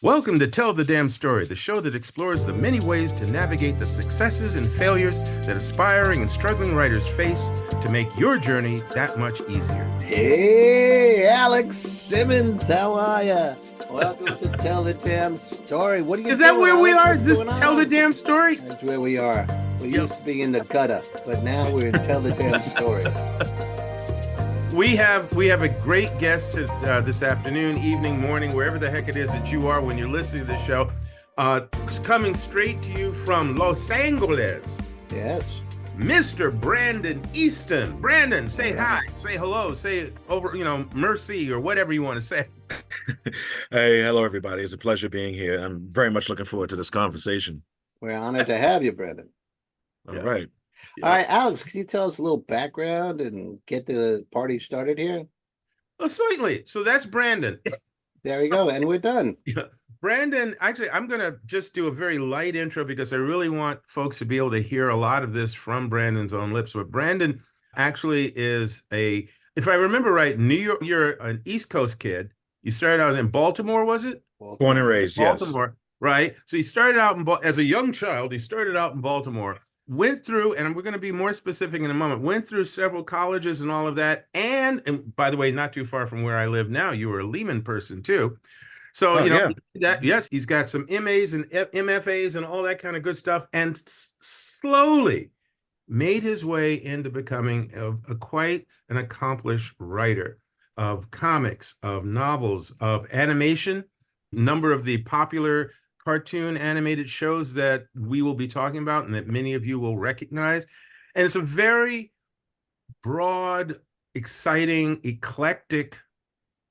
Welcome to Tell the Damn Story, the show that explores the many ways to navigate the successes and failures that aspiring and struggling writers face to make your journey that much easier. Hey, Alex Simmons, how are ya? Welcome to Tell the Damn Story. What are you Is that doing, where we Alex? are? What's Is this going Tell the on? Damn Story? That's where we are. We used to be in the gutter, but now we're in Tell the Damn Story. We have a great guest this afternoon, evening, morning, wherever the heck it is that you are when you're listening to the show. It's coming straight to you from Los Angeles. Yes. Mr. Brandon Easton. Brandon, say hi, say hello, say over, mercy or whatever you want to say. Hey, hello, everybody. It's a pleasure being here. I'm very much looking forward to this conversation. We're honored to have you, Brandon. All right. All right, Alex, can you tell us a little background and get the party started here? Oh, certainly. So that's Brandon. There we go, and we're done. Yeah. Brandon, actually, I'm going to just do a very light intro because I really want folks to be able to hear a lot of this from Brandon's own lips. But Brandon actually is if I remember right, New York, you're an East Coast kid. You started out in Baltimore, was it? Born and raised, Baltimore, yes. Right? So he started out as a young child, he started out in Baltimore, went through, and we're going to be more specific in a moment, went through several colleges and all of that. And by the way, not too far from where I live now, you were a Lehman person too. So, yes, he's got some MAs and MFAs and all that kind of good stuff, and slowly made his way into becoming quite an accomplished writer of comics, of novels, of animation. Number of the popular cartoon animated shows that we will be talking about and that many of you will recognize. And it's a very broad, exciting, eclectic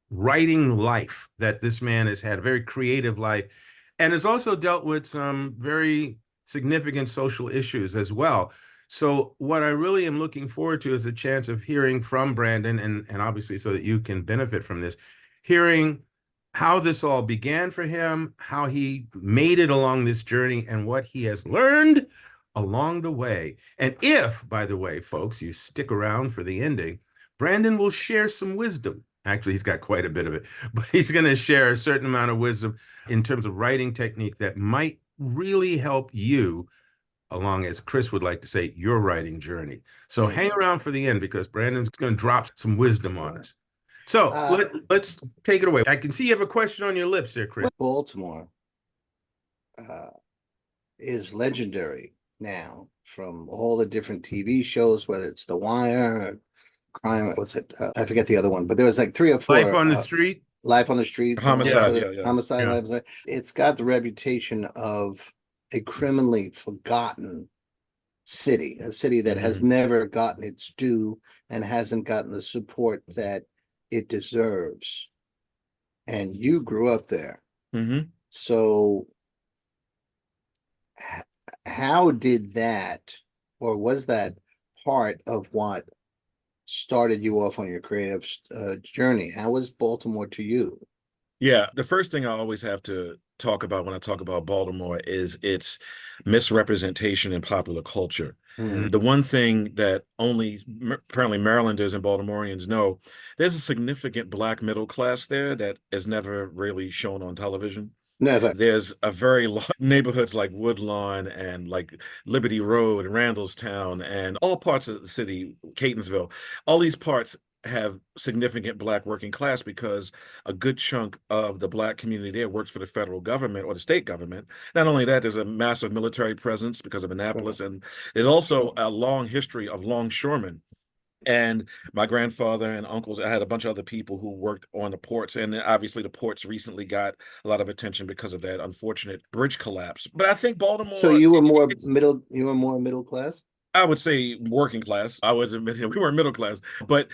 writing life that this man has had, a very creative life, and has also dealt with some very significant social issues as well. So what I really am looking forward to is a chance of hearing from Brandon, and obviously so that you can benefit from this, hearing how this all began for him, how he made it along this journey, and what he has learned along the way. And if, by the way, folks, you stick around for the ending, Brandon will share some wisdom. Actually, he's got quite a bit of it, but he's going to share a certain amount of wisdom in terms of writing technique that might really help you along, as Chris would like to say, your writing journey. Hang around for the end because Brandon's going to drop some wisdom on us. So let's take it away. I can see you have a question on your lips there, Chris. Baltimore is legendary now from all the different TV shows, whether it's The Wire, Crime, what's it? I forget the other one, but there was like 3 or 4. Life on the Street. Life on the Street. Homicide, Homicide. Yeah. Life. It's got the reputation of a criminally forgotten city, a city that has never gotten its due and hasn't gotten the support that it deserves. And you grew up there. Mm-hmm. So how did that, or was that part of what started you off on your creative journey? How was Baltimore to you? Yeah, the first thing I always have to talk about when I talk about Baltimore is its misrepresentation in popular culture. Mm. The one thing that only apparently Marylanders and Baltimoreans know, there's a significant Black middle class there that is never really shown on television. Never. There's a very large neighborhoods like Woodlawn and like Liberty Road and Randallstown and all parts of the city, Catonsville, all these parts have significant Black working class because a good chunk of the Black community there works for the federal government or the state government. Not only that, there's a massive military presence because of Annapolis, and there's also a long history of longshoremen. And my grandfather and uncles, I had a bunch of other people who worked on the ports. And obviously the ports recently got a lot of attention because of that unfortunate bridge collapse. But I think Baltimore... So you were more middle class? I would say working class. I was admitting we weren't middle class, but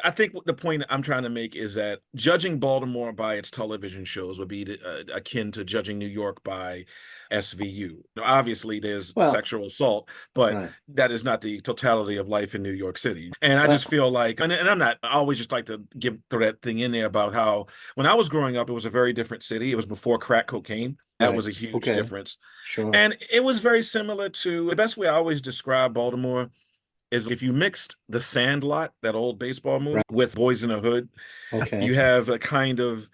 I think the point I'm trying to make is that judging Baltimore by its television shows would be akin to judging New York by SVU. Now, obviously, there's sexual assault, but that is not the totality of life in New York City. And I just feel like, and I'm not, I always just like to throw that thing in there about how when I was growing up, it was a very different city. It was before crack cocaine. That was a huge difference. Sure. And it was very similar to, the best way I always describe Baltimore is if you mixed The Sandlot, that old baseball movie, with Boys in the Hood, you have a kind of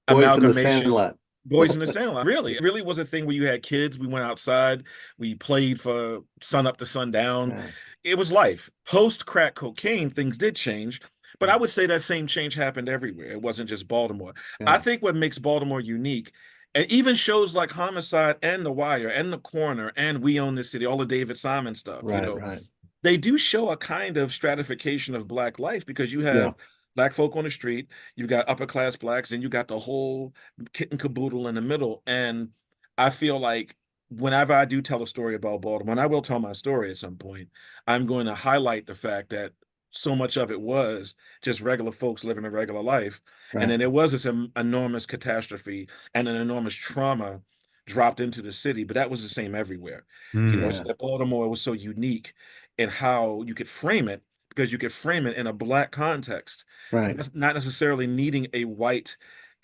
Boys amalgamation. in the Sandlot. Boys in the Sandlot. Really, it really was a thing where you had kids. We went outside, we played for sun up to sundown. Yeah, It was life. Post crack cocaine, things did change, but I would say that same change happened everywhere. It wasn't just Baltimore. I yeah, think what makes Baltimore unique, and even shows like Homicide and The Wire and The Corner and We Own This City, all the David Simon stuff, right, right. they do show a kind of stratification of black life because you Yeah, have black folk on the street, you've got upper class blacks, and you got the whole kit and caboodle in the middle. And I feel like whenever I do tell a story about Baltimore, and I will tell my story at some point, I'm going to highlight the fact that so much of it was just regular folks living a regular life. And right, then there was this enormous catastrophe and an enormous trauma dropped into the city, but that was the same everywhere. It's yeah, that Baltimore was so unique in how you could frame it because you could frame it in a black context, right, not necessarily needing a white,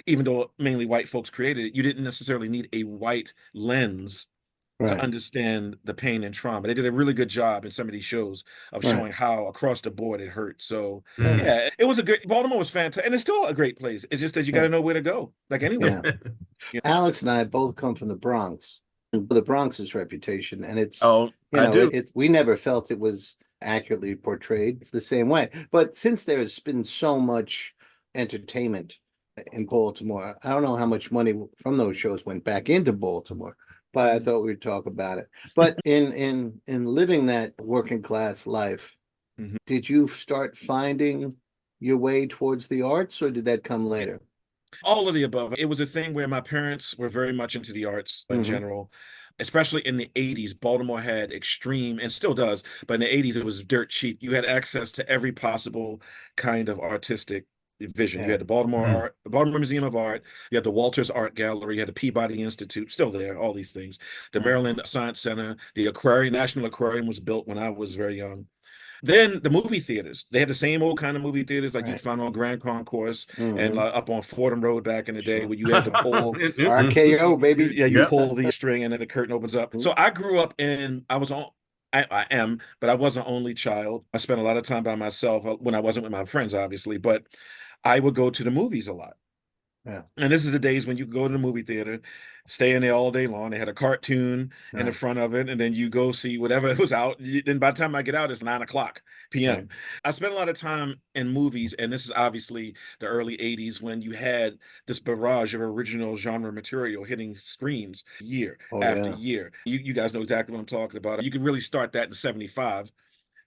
even though mainly white folks created it, you didn't necessarily need a white lens to right, understand the pain and trauma. They did a really good job in some of these shows of right. showing how across the board it hurt. So Yeah, yeah, it was a great, Baltimore was fantastic, and it's still a great place. It's just that you got yeah, to know where to go, like yeah. anywhere. You know? Alex and I both come from the Bronx. The Bronx's reputation, and it's, Oh, I do. we never felt it was accurately portrayed. It's the same way. But since there's been so much entertainment in Baltimore, I don't know how much money from those shows went back into Baltimore, but I thought we'd talk about it. But in living that working class life, Mhm. did you start finding your way towards the arts, or did that come later? All of the above. It was a thing where my parents were very much into the arts in Hmm. general, especially in the 80s. Baltimore had extreme, and still does, but in the 80s, it was dirt cheap. You had access to every possible kind of artistic vision. You Yeah. had the Baltimore Mm. Art, the Baltimore Museum of Art, you had the Walters Art Gallery, you had the Peabody Institute, still there, all these things. The Yeah. Maryland Science Center, the Aquarium, National Aquarium was built when I was very young. Then the movie theaters, they had the same old kind of movie theaters like you'd Right. find on Grand Concourse and Hmm. up on Fordham Road back in the day Sure. where you had to pull, RKO, baby. yeah, you Yep. pull the string and then the curtain opens up. Mhm. So I grew up in, I am, but I was an only child. I spent a lot of time by myself when I wasn't with my friends, obviously, but I would go to the movies a lot. Yeah. And this is the days when you could go to the movie theater, stay in there all day long. They had a cartoon in the Right. front of it, and then you go see whatever was out. Then by the time I get out, it's 9 o'clock Right. p.m. I spent a lot of time in movies, and this is obviously the early 80s when you had this barrage of original genre material hitting screens year Oh after yeah. year. You guys know exactly what I'm talking about. You could really start that in 75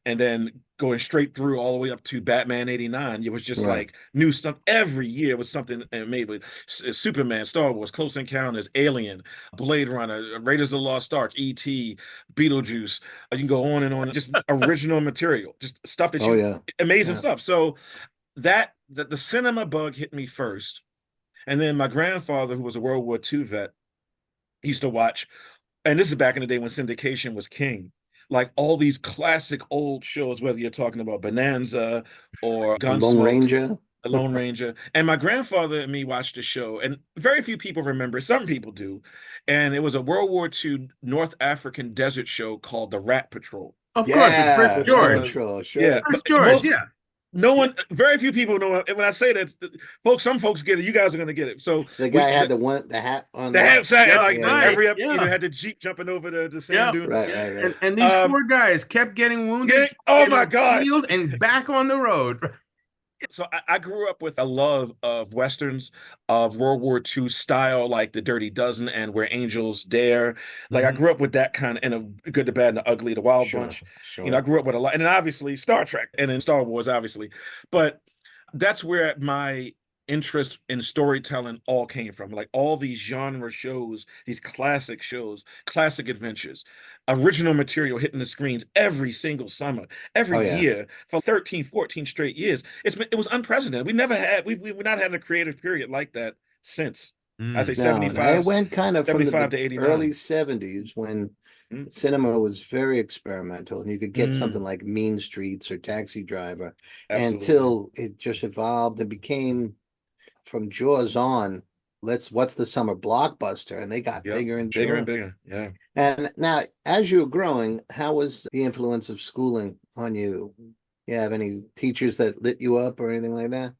and then going straight through all the way up to Batman 89. It was just Right. like new stuff every year was something made with Superman, Star Wars, Close Encounters, Alien, Blade Runner, Raiders of the Lost Ark, E.T., Beetlejuice. You can go on and on, just original material, just stuff that Oh you, yeah. amazing Yeah. stuff. So that the cinema bug hit me first. And then my grandfather, who was a World War II vet, he used to watch, and this is back in the day when syndication was king. Like all these classic old shows, whether you're talking about Bonanza or Lone Gunsmoke, Ranger. The Lone Ranger. And my grandfather and me watched the show, and very few people remember. Some people do. And it was a World War II North African desert show called The Rat Patrol. Of course, it's Prince Yeah. Rat George. Patrol. Yeah, Sure. Prince but George, yeah. no one, very few people know. And when I say that, some folks get it. You guys are going to get it. So The guy had the hat on the the. hat side, and Yep, like Yeah. right. every Yeah. had the Jeep jumping over the sand Yep. dune. Right. Yeah. Right. Right. And these Um, four guys kept getting wounded, yeah, oh my getting God. healed, and back on the road. So I grew up with a love of Westerns, of World War II style, like The Dirty Dozen and Where Angels Dare. Like I Mhm. grew up with that kind of, and the Good, the Bad, and the Ugly, the Wild Sure. Bunch. I Sure. grew up with a lot, and then obviously Star Trek, and then Star Wars, obviously. But that's where my interest in storytelling all came from. Like all these genre shows, these classic shows, classic adventures, original material hitting the screens every single summer, Oh every yeah. year for 13, 14 straight years. It was unprecedented. We've not had a creative period like that since. I say Mm. No, no, it 75, went kind of from 75 the to early 89. 70s when Mm, cinema was very experimental and you could get something mm, like Mean Streets or Taxi Driver absolutely. until it just evolved and became from Jaws on, what's the summer blockbuster? And they got Yep. bigger and Bigger and sure. bigger. Yeah. And now, as you were growing, how was the influence of schooling on you? You have any teachers that lit you up or anything like that?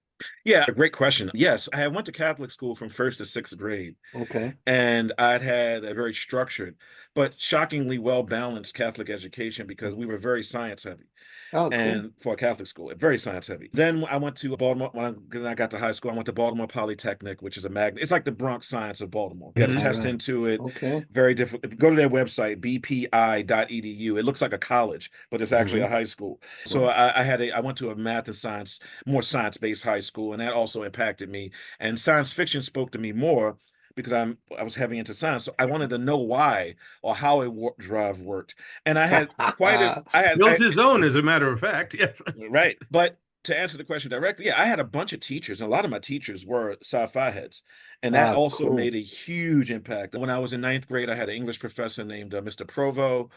Yeah, great question. Yes, I went to Catholic school from first to sixth grade, Okay. and I'd had a very structured but shockingly well balanced Catholic education because we were very science heavy. Oh, cool. And for a Catholic school, very science heavy. Then I went to Baltimore. When I got to high school, I went to Baltimore Polytechnic, which is a magnet. It's like the Bronx science of Baltimore. You got to Mhm. All test right. into it. Okay. Very difficult. Go to their website, bpi.edu. It looks like a college, but it's actually a Mhm. high school. So Right. I went to a math and science, more science-based high school, and that also impacted me. And science fiction spoke to me more because I was heavy into science. So I wanted to know why or how a warp drive worked. And I had quite a Built his own, as a matter of fact. Yes. right. But to answer the question directly, yeah, I had a bunch of teachers, and a lot of my teachers were sci-fi heads, and that Ah, also cool. made a huge impact. When I was in ninth grade, I had an English professor named Mr. Provo.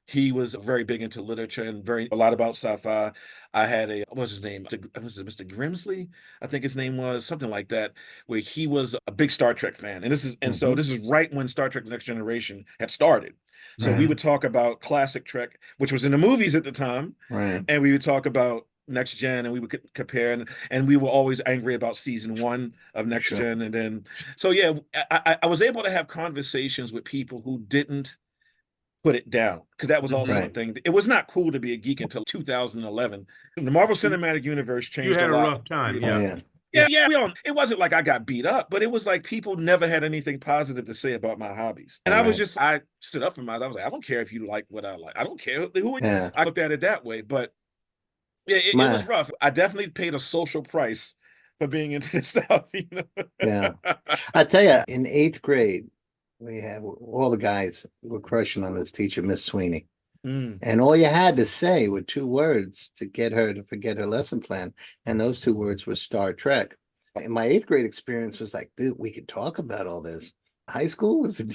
He was very big into literature and very a lot about sci-fi. I had a what was his name? Was it Mr. Grimsley? I think his name was something like that, where he was a big Star Trek fan. So Mhm. this is right when Star Trek: The Next Generation had started. So we Right. would talk about classic Trek, which was in the movies at the time, Right. and we would talk about Next Gen, and we would compare, and we were always angry about season one of Next Sure. Gen, and then so yeah, I was able to have conversations with people who didn't put it down because that was also Mhm. a Right. thing. It was not cool to be a geek until 2011. The Marvel You Cinematic Universe you changed a had a lot. rough time, Oh yeah. yeah. Yeah, we all. It wasn't like I got beat up, but it was like people never had anything positive to say about my hobbies, and All right. I stood up for myself. I was like, I don't care if you like what I like. I don't care who. Yeah. I looked at it that way, but yeah, it was My rough. I definitely paid a social price for being into this stuff, you yeah. know. I tell you, in eighth grade, we had all the guys were crushing on this teacher, Miss Sweeney. Mm, And all you had to say were two words to get her to forget her lesson plan. And those two words were Star Trek. And my eighth grade experience was like, dude, we could talk about all this. High school was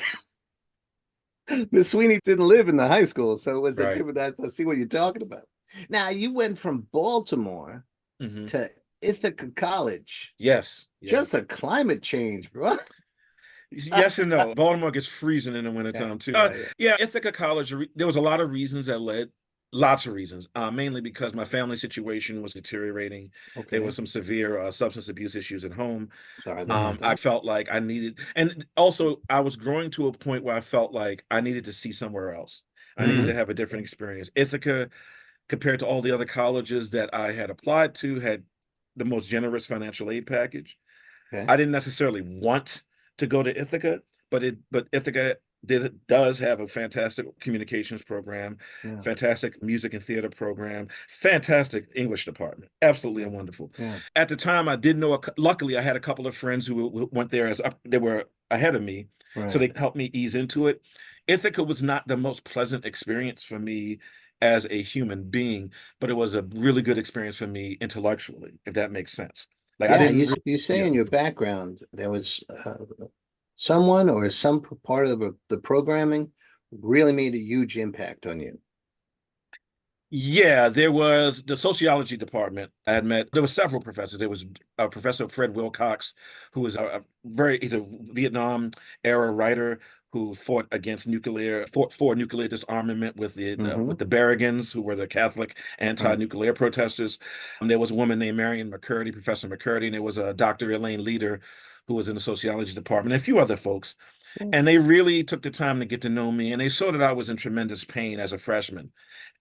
Miss Sweeney didn't live in the high school, so it was a right. different. I see what you're talking about. Now you went from Baltimore Hmm. to Ithaca College. Yes. Yeah. Just a climate change, bro. Yes and no. Baltimore gets freezing in the Yeah, wintertime too. yeah. Yeah, Ithaca College, there was a lot of reasons that led, lots of reasons, mainly because my family situation was deteriorating. There was Okay. some severe substance abuse issues at home. Sorry about I that. felt like I needed, and also I was growing to a point where I felt like I needed to see somewhere else. I needed Mhm. to have a different experience. Ithaca, compared to all the other colleges that I had applied to, had the most generous financial aid package. Okay. I didn't necessarily want to go to Ithaca, but Ithaca does have a fantastic communications program, Yeah. fantastic music and theater program, fantastic English department, absolutely Yeah. wonderful. Yeah. At the time, I didn't know. Luckily, I had a couple of friends who went there as up, they were ahead of me, so Right. they helped me ease into it. Ithaca was not the most pleasant experience for me as a human being, but it was a really good experience for me intellectually, if that makes sense. Like I Yeah. didn't, You say yeah. in your background there was someone or some part of the programming really made a huge impact on you. Yeah, there was the sociology department. I had met, there were several professors. There was Professor Fred Wilcox, who was he's a Vietnam era writer who fought for nuclear disarmament Mm-hmm. with the Berrigans, who were the Catholic Right. anti-nuclear protesters. There was a woman named Marion McCurdy, Professor McCurdy, and there was a Dr. Elaine Leader, who was in the sociology department, and a few other folks. Yeah. And they really took the time to get to know me, and they saw that I was in tremendous pain as a freshman.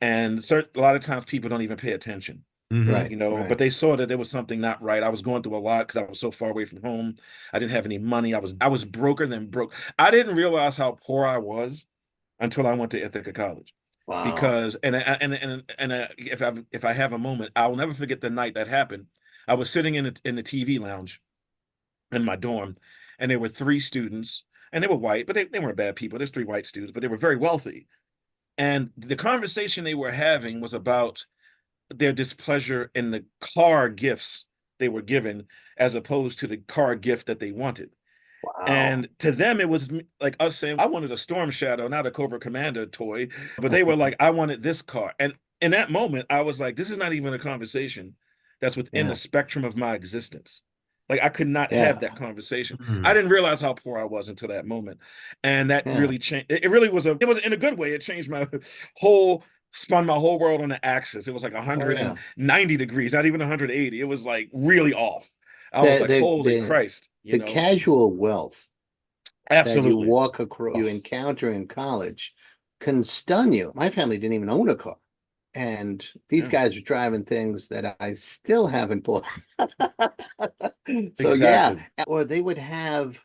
And a lot of times people don't even pay attention, Mhm. Right. you know, Right. but they saw that there was something not right. I was going through a lot because I was so far away from home. I didn't have any money. I was broker than broke. I didn't realize how poor I was until I went to Ithaca College. Wow. Because if I have a moment, I will never forget the night that happened. I was sitting in the TV lounge in my dorm, and there were three students, and they were white, but they weren't bad people. There's three white students, but they were very wealthy. And the conversation they were having was about their displeasure in the car gifts they were given as opposed to the car gift that they wanted. Wow. And to them, it was like us saying, I wanted a Storm Shadow, not a Cobra Commander toy. But they were like, I wanted this car. And in that moment, I was like, this is not even a conversation that's within the Yeah. spectrum of my existence. Like I could not have Yeah. that conversation. I Mhm. didn't realize how poor I was until that moment. And that Yeah. really changed. It really was it was in a good way. It changed my whole spun my whole world on the axis. It was like Oh yeah. 190 degrees, not even 180. It was like really off. I was The like, the holy the Christ, the casual wealth that you absolutely. walk across, you encounter in college can stun you. My family didn't even own a car. And these Yeah, guys are driving things that I still haven't bought. So yeah, exactly. or they would have,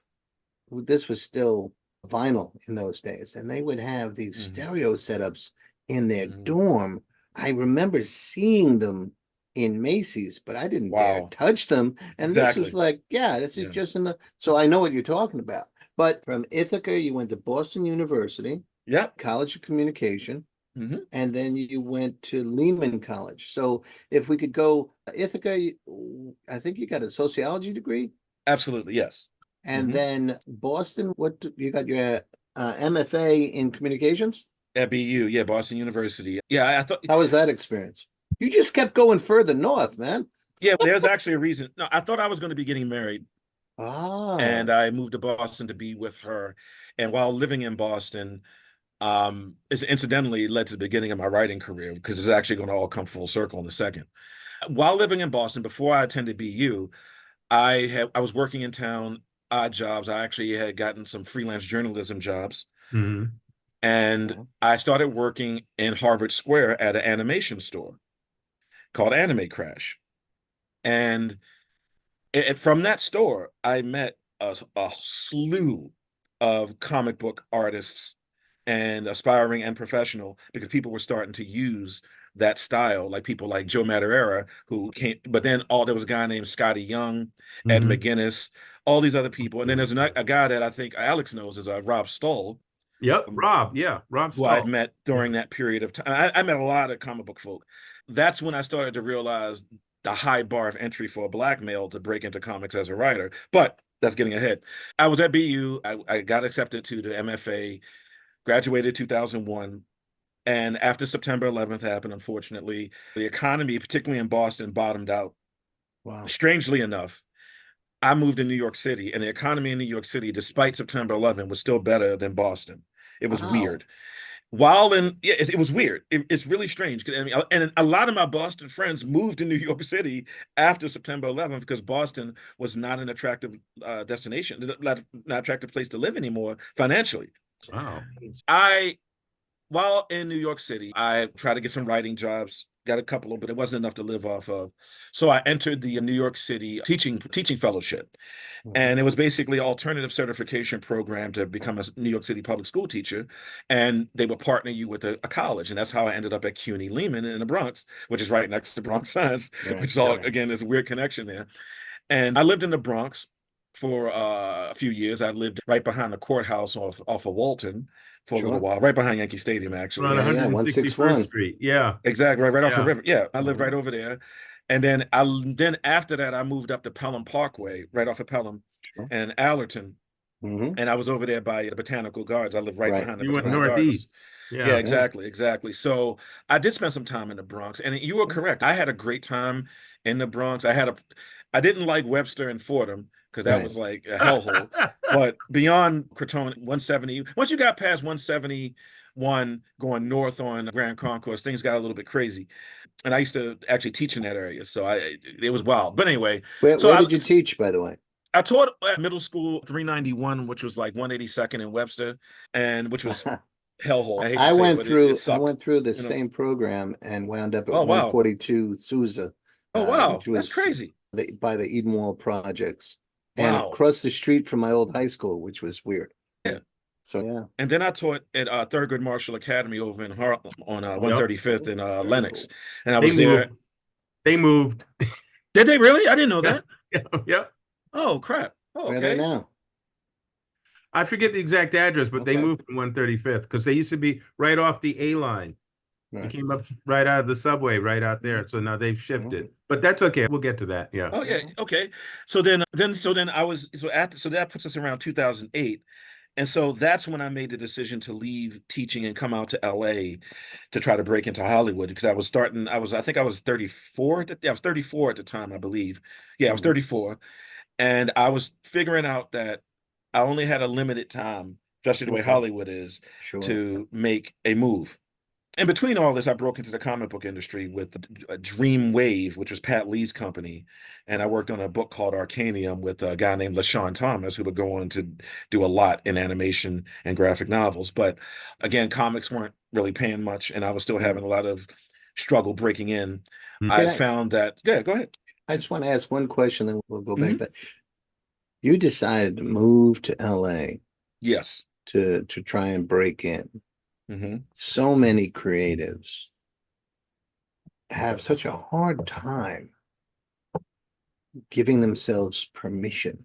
this was still vinyl in those days, and they would have these Mhm, stereo setups in their mhm. dorm. I remember seeing them in Macy's, but I didn't dare Wow, touch them. And this was exactly. like, yeah, this is Yeah. just in the, so I know what you're talking about. But from Ithaca, you went to Boston University, Yep. College of Communication, Hmm. and then you went to Lehman College. So if we could go Ithaca, I think you got a sociology degree, Absolutely. Yes. and Hmm. then Boston, you got your MFA in communications? At BU, yeah, Boston University. Yeah, I thought, How was that experience? You just kept going further north, man. yeah, there's actually a reason. No, I thought I was going to be getting married, and Ah, I moved to Boston to be with her. And while living in Boston, it's incidentally led to the beginning of my writing career because it's actually going to all come full circle in a second. While living in Boston, before I attended BU, I was working in town, odd jobs. I actually had gotten some freelance journalism jobs, Mhm. and okay. I started working in Harvard Square at an animation store called Anime Crash. And from that store, I met a slew of comic book artists and aspiring and professional because people were starting to use that style, like people like Joe Madureira, who came, but then there was a guy named Scotty Young, Ed Mhm. McGuinness, all these other people. And then there's a guy that I think Alex knows is Rob Stoll, Yep, um, Rob. Yeah, Rob who I'd Stahl. met Yeah. during that period of time. I met a lot of comic book folk. That's when I started to realize the high bar of entry for a black male to break into comics as a writer. But that's getting ahead. I was at BU. I got accepted to the MFA, graduated 2001. And after September 11th happened, unfortunately, the economy, particularly in Boston, bottomed out. Wow. Strangely enough, I moved to New York City, and the economy in New York City, despite September 11th, was still better than Boston. It was Wow. weird. While in, yeah, it was weird. It's really strange. I mean, and a lot of my Boston friends moved to New York City after September 11th because Boston was not an attractive destination, not attractive place to live anymore financially. Wow. I While in New York City, I tried to get some writing jobs, got a couple of, but it wasn't enough to live off of. So I entered the New York City teaching fellowship. Mhm. And it was basically an alternative certification program to become a New York City public school teacher. And they would partner you with a college. And that's how I ended up at CUNY Lehman in the Bronx, which is right next to Bronx Science, Right. which is all, Yep. again, there's a weird connection there. And I lived in the Bronx for a few years. I lived right behind the courthouse off of Walton for a little Sure. while, right behind Yankee Stadium, Around actually. Yeah, yeah. 161st 161. Street. Yeah. Exactly, right off the Yeah. river. Yeah, I lived Uh-huh. right over there. And then after that, I moved up to Pelham Parkway, right off of Pelham Sure. and Allerton. Hmm. And I was over there by the Botanical Gardens. I live right Right. behind the You went Botanical Right. Gardens. northeast. Yeah, Yeah. Yeah. exactly, exactly. So I did spend some time in the Bronx, and you were Yeah. correct. I had a great time in the Bronx. I didn't like Webster and Fordham because that Right. was like a hellhole. But beyond Crotone, 170, once you got past 171 going north on Grand Concourse, things got a little bit crazy. And I used to actually teach in that area, so it was wild. But anyway, so Where did you teach, by the way? I taught at middle school 391, which was like 182nd in Webster, and which was hellhole. I hate to say it, but it I sucked. went through the You know. same program and wound up at Oh wow. 142 Sousa, Oh wow. which That's was crazy. by the Eden Wall projects, and Wow. across the street from my old high school, which was weird. Yeah. So yeah. And then I taught at Thurgood Marshall Academy over in Harlem on Oh, Yep. 135th in very Lenox, cool. and I They was there. moved. They moved. Did they really? I didn't know Yeah. that. Yeah. Yep. Oh crap. Oh, Where are they okay. now? I forget the exact address, but they Okay. moved from 135th because they used to be right off the A line. You Right. came up right out of the subway, right out Mhm. there. So now they've Mhm. shifted, but that's okay. We'll get to that. Yeah. Oh yeah. Mhm. Okay. So then I was so after so that puts us around 2008. And so that's when I made the decision to leave teaching and come out to LA to try to break into Hollywood because I think I was 34. I was 34 at the time, I believe. Yeah, I was Mhm. 34. And I was figuring out that I only had a limited time, especially the way Okay. Hollywood is, Sure. to make a move. in between all this, I broke into the comic book industry with Dream Wave, which was Pat Lee's company. And I worked on a book called Arcanium with a guy named LaShawn Thomas, who would go on to do a lot in animation and graphic novels. But again, comics weren't really paying much, and I was still having a lot of struggle breaking in. I Can I, found that, yeah, go ahead. I just want to ask one question, then we'll go back Mhm. to that. You decided to move to LA Yes. to try and break in. Hmm. So many creatives have such a hard time giving themselves permission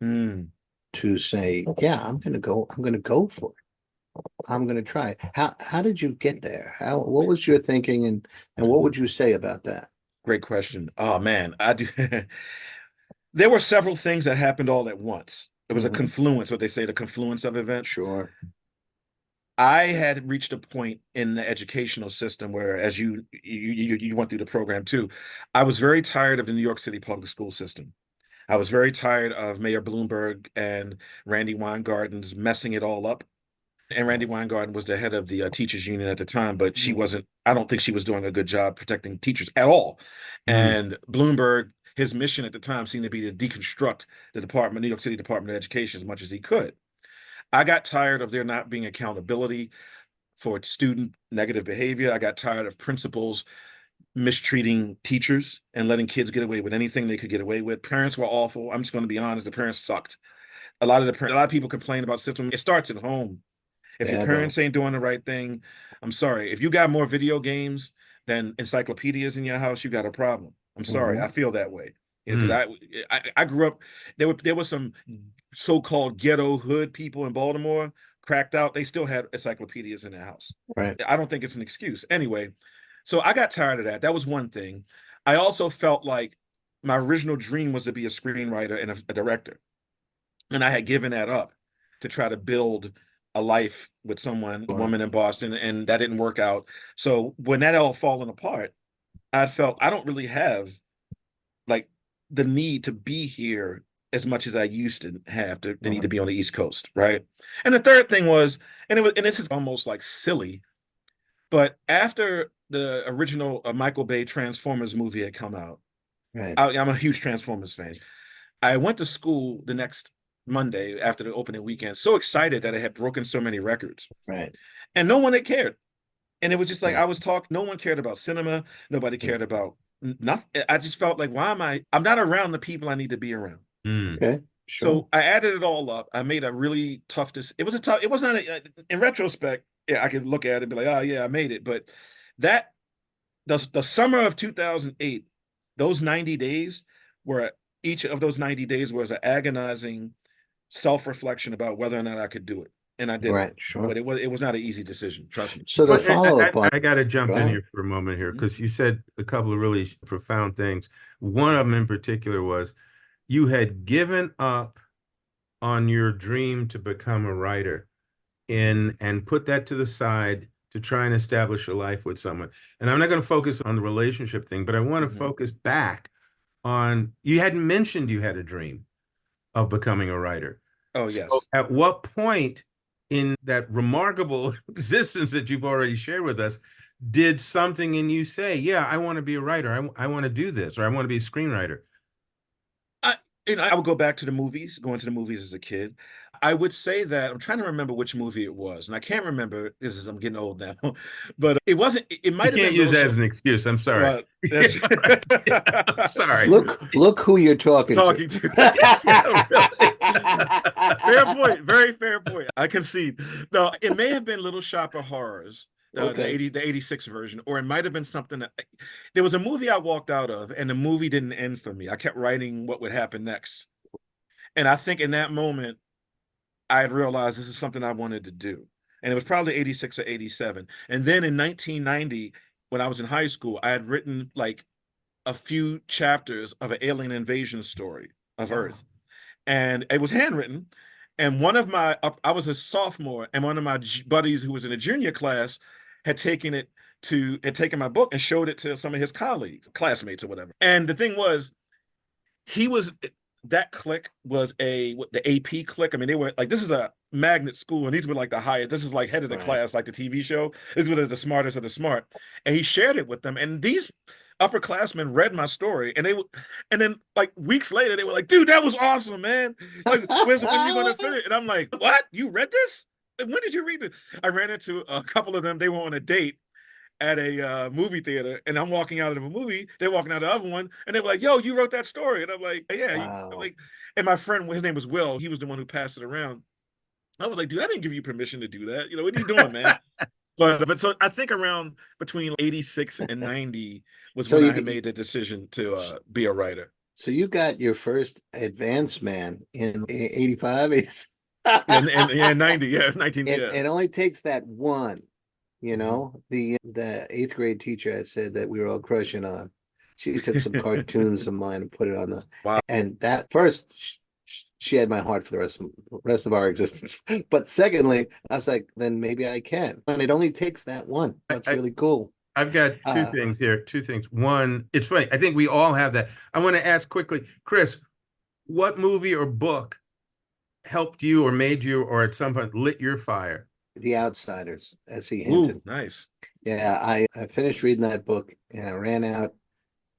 Mm. to say, yeah, I'm gonna go for it. I'm gonna try it. How did you get there? What was your thinking, and what would you say about that? Great question. Oh man, I do. There were several things that happened all at once. It was a Mhm. confluence, what they say, the confluence of events. Sure. I had reached a point in the educational system where, as you went through the program too, I was very tired of the New York City public school system. I was very tired of Mayor Bloomberg and Randy Weingarten's messing it all up. And Randy Weingarten was the head of the teachers union at the time, but she Mhm. wasn't, I don't think she was doing a good job protecting teachers at all. Mm. And Bloomberg, his mission at the time seemed to be to deconstruct the New York City Department of Education as much as he could. I got tired of there not being accountability for student negative behavior. I got tired of principals mistreating teachers and letting kids get away with anything they could get away with. Parents were awful. I'm just going to be honest. The parents sucked. A lot of people complain about the system. It starts at home. If your Yeah, though. parents ain't doing the right thing, I'm sorry. If you got more video games than encyclopedias in your house, you got a problem. I'm sorry. I Mhm. feel that way. You know, Mm. because I grew up. There were some so-called ghetto hood people in Baltimore cracked out. They still had encyclopedias in their house. Right. I don't think it's an excuse. Anyway, so I got tired of that. That was one thing. I also felt like my original dream was to be a screenwriter and a director. And I had given that up to try to build a life with someone, a Sure. woman in Boston, and that didn't work out. So when that all fallen apart, I felt I don't really have like the need to be here as much as I used to have to need to be on the East Coast, right? And the third thing was, and this is almost like silly, but after the original Michael Bay Transformers movie had come out, Right. I'm a huge Transformers fan. I went to school the next Monday after the opening weekend, so excited that it had broken so many records, Right. and no one had cared. And it was just like Yeah. I was talking. No one cared about cinema. Nobody cared about nothing. I just felt like, why am I? I'm not around the people I need to be around. Mm. Okay. Sure. So I added it all up. I made a really tough. It was a tough. It was not. In retrospect, yeah, I could look at it and be like, oh yeah, I made it. But that the summer of 2008, those 90 days were each of those 90 days was an agonizing self-reflection about whether or not I could do it. And I did it. Right. Sure. But it was not an easy decision, trust me. So the Well, follow-up on, I got to jump go in ahead. here for a moment here Mhm. because you said a couple of really profound things. One of them in particular was you had given up on your dream to become a writer and put that to the side to try and establish a life with someone. And I'm not going to focus on the relationship thing, but I want to Mhm. focus back on you hadn't mentioned you had a dream of becoming a writer. Oh, So yes. at what point in that remarkable existence that you've already shared with us did something in you say, yeah, I want to be a writer. I want to do this, or I want to be a screenwriter? I I would go back to the movies, going to the movies as a kid. I would say that I'm trying to remember which movie it was, and I can't remember because I'm getting old now. But it wasn't. It You might have can't been use Little that as Shop. an excuse. I'm sorry. Well, that's I'm sorry. Look who you're talking to. talking to. Yeah, really. Fair point. Very fair point. I concede. No, it may have been Little Shop of Horrors, Okay. the 86 version, or it might have been something that there was a movie I walked out of, and the movie didn't end for me. I kept writing what would happen next. And I think in that moment, I had realized this is something I wanted to do. And it was probably 86 or 87. And then in 1990, when I was in high school, I had written like a few chapters of an alien invasion story of Wow. Earth, and it was handwritten. And I was a sophomore, and one of my buddies who was in a junior class had taken my book and showed it to some of his colleagues, classmates, or whatever. And the thing was, he was that clique was the AP clique. I mean, they were like, this is a magnet school, and these were like the highest. This is like head of the Right. class, like the TV show. These were the smartest of the smart, and he shared it with them. And these upperclassmen read my story, and and then like weeks later, they were like, "Dude, that was awesome, man! Like, when are you going to finish?" And I'm like, "What? You read this? When did you read it?" I ran into a couple of them. They were on a date at a movie theater, and I'm walking out of a movie. They're walking out of the other one, and they were like, "Yo, you wrote that story?" And I'm like, "Yeah." Wow. And my friend, his name was Will. He was the one who passed it around. I was like, "Dude, I didn't give you permission to do that. What are you doing, man?" But so I think around between 86 and 90 was So when I you had made the decision to be a writer. so you got your first advanced man in 85. And 90, yeah, 19, It yeah. it only takes that one, you Mhm. know. The eighth grade teacher I said that we were all crushing on. She took some cartoons of mine and put it on Wow. and that first she had my heart for the rest of our existence. But secondly, I was like, then maybe I can. And it only takes that one. That's I, really cool. I've got two Uh, things here. Two things. One, it's funny. I think we all have that. I want to ask quickly, Chris, what movie or book helped you or made you or at some point lit your fire? The Outsiders, as he hinted. Ooh, nice. Yeah, I finished reading that book and I ran out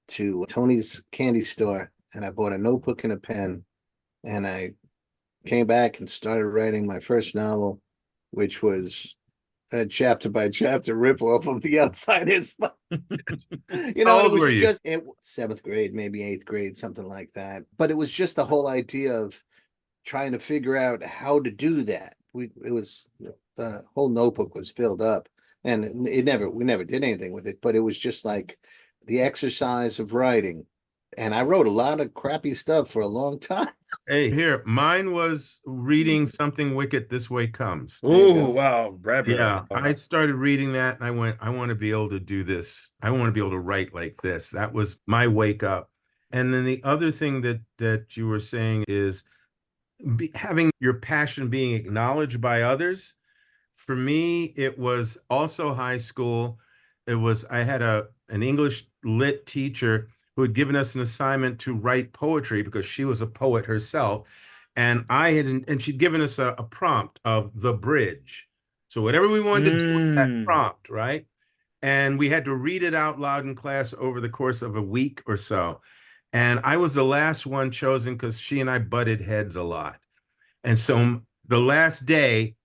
to Tony's candy store and I bought a notebook and a pen and I came back and started writing my first novel, which was a chapter by chapter ripoff of The Outsiders. How And it old were was you? just seventh grade, maybe eighth grade, something like that. But it was just the whole idea of trying to figure out how to do that. It was the whole notebook was filled up, and we never did anything with it. But it was just like the exercise of writing, and I wrote a lot of crappy stuff for a long time. Hey, here, mine was reading Something Wicked This Way Comes. There you Ooh, go. wow, Bradbury. Yeah, I started reading that and I went, I want to be able to do this. I want to be able to write like this. That was my wake up. And then the other thing that you were saying is having your passion being acknowledged by others. For me, it was also high school. I had an English lit teacher who had given us an assignment to write poetry because she was a poet herself. And she'd given us a prompt of the bridge. So whatever we wanted to do with that Mm. prompt, right? And we had to read it out loud in class over the course of a week or so. And I was the last one chosen because she and I butted heads a lot. And so the last day,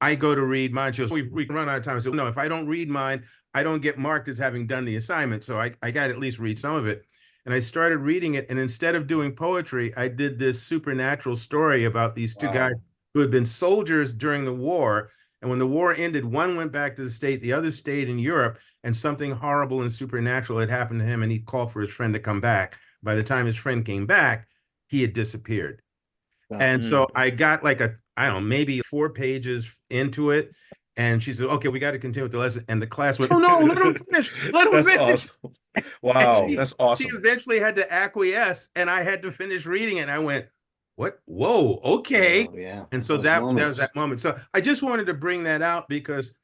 I go to read mine. She goes, we can run out of time. I said, no, if I don't read mine, I don't get marked as having done the assignment. So I got to at least read some of it. And I started reading it. And instead of doing poetry, I did this supernatural story about these two guys Wow. who had been soldiers during the war. And when the war ended, one went back to the state, the other stayed in Europe, and something horrible and supernatural had happened to him. And he called for his friend to come back. By the time his friend came back, he had disappeared. Wow. And so I got like I don't know, maybe 4 pages into it. And she said, okay, we got to continue with the lesson. And the class went, oh no, let him finish. Let him That's finish. awesome. And Wow, that's she awesome. eventually had to acquiesce and I had to finish reading it. And I went, what? Whoa, okay. Oh, yeah, And so those that was moments. that moment. So I just wanted to bring that out because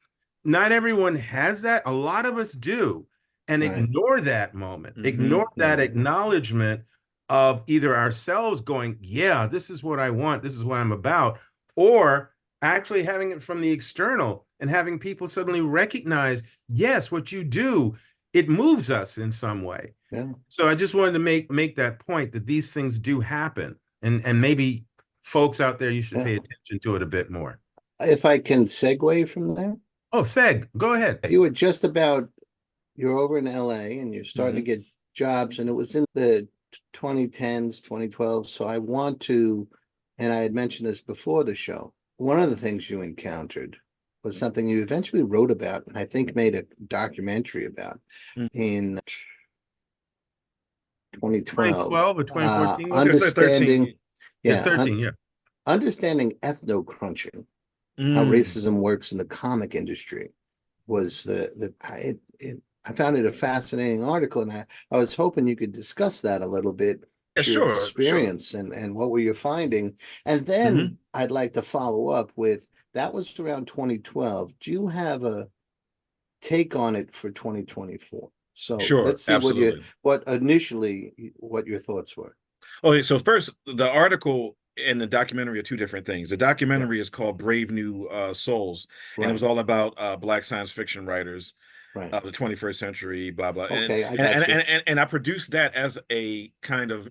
not everyone has that. A lot of us do. And Right. ignore that moment, Mhm. ignore that Mhm. acknowledgement of either ourselves going, yeah, this is what I want, this is what I'm about, or actually having it from the external and having people suddenly recognize, yes, what you do, it moves us in some way. Yeah. So I just wanted to make that point that these things do happen. And maybe folks out there, you should pay Yeah. attention to it a bit more. If I can segue from there, Oh, Seg, go ahead. you were just about you're over in LA and you're starting to get jobs, and it was in the 2010s, 2012. So I want to, and I had mentioned this before the show. One of the things you encountered was something you eventually wrote about, and I think made a documentary about Mhm. in 2012. 2012 or 2014? Understanding, 13. Yeah, yeah, 13, yeah. understanding ethno crunching, how Mm. racism works in the comic industry was I found it a fascinating article, and I was hoping you could discuss that a little bit, Yeah, your sure, sure. experience and what were you finding, and then Mhm. I'd like to follow up with that was around 2012. Do you have a take on it for 2024? So Sure, let's see absolutely. what initially what your thoughts were. Okay, so first, the article and the documentary are two different things. The Yeah, documentary is called Brave New Souls, and it was right, all about Black science fiction writers right. of the 21st century, blah blah. Okay, I got you. And I produced that as a kind of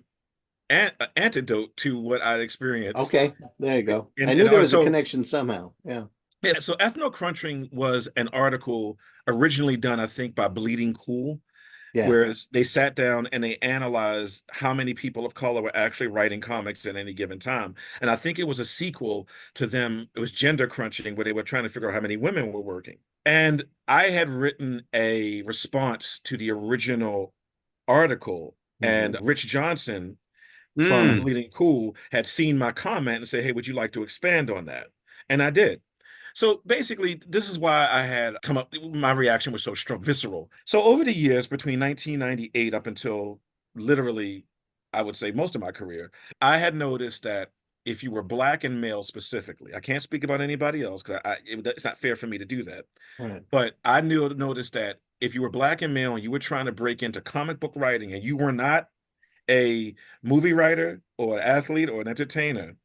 antidote to what I'd experienced. Okay, there you go. I And knew there was a so connection somehow. Yeah, yeah, so ethno crunching was an article originally done, I think, by Bleeding Cool, yeah. where they sat down and they analyzed how many people of color were actually writing comics at any given time. And I think it was a sequel to them. It was Gender Crunching, where they were trying to figure out how many women were working. And I had written a response to the original article, and Mhm. Rich Johnson from Mm. Bleeding Cool had seen my comment and said, "Hey, would you like to expand on that?" And I did. So basically, this is why I had come up, my reaction was so strong, visceral. So over the years, between 1998 up until literally, I would say most of my career, I had noticed that if you were Black and male specifically, I can't speak about anybody else because it's not fair for me to do that. Right. But noticed that if you were Black and male and you were trying to break into comic book writing and you were not a movie writer or an athlete or an entertainer,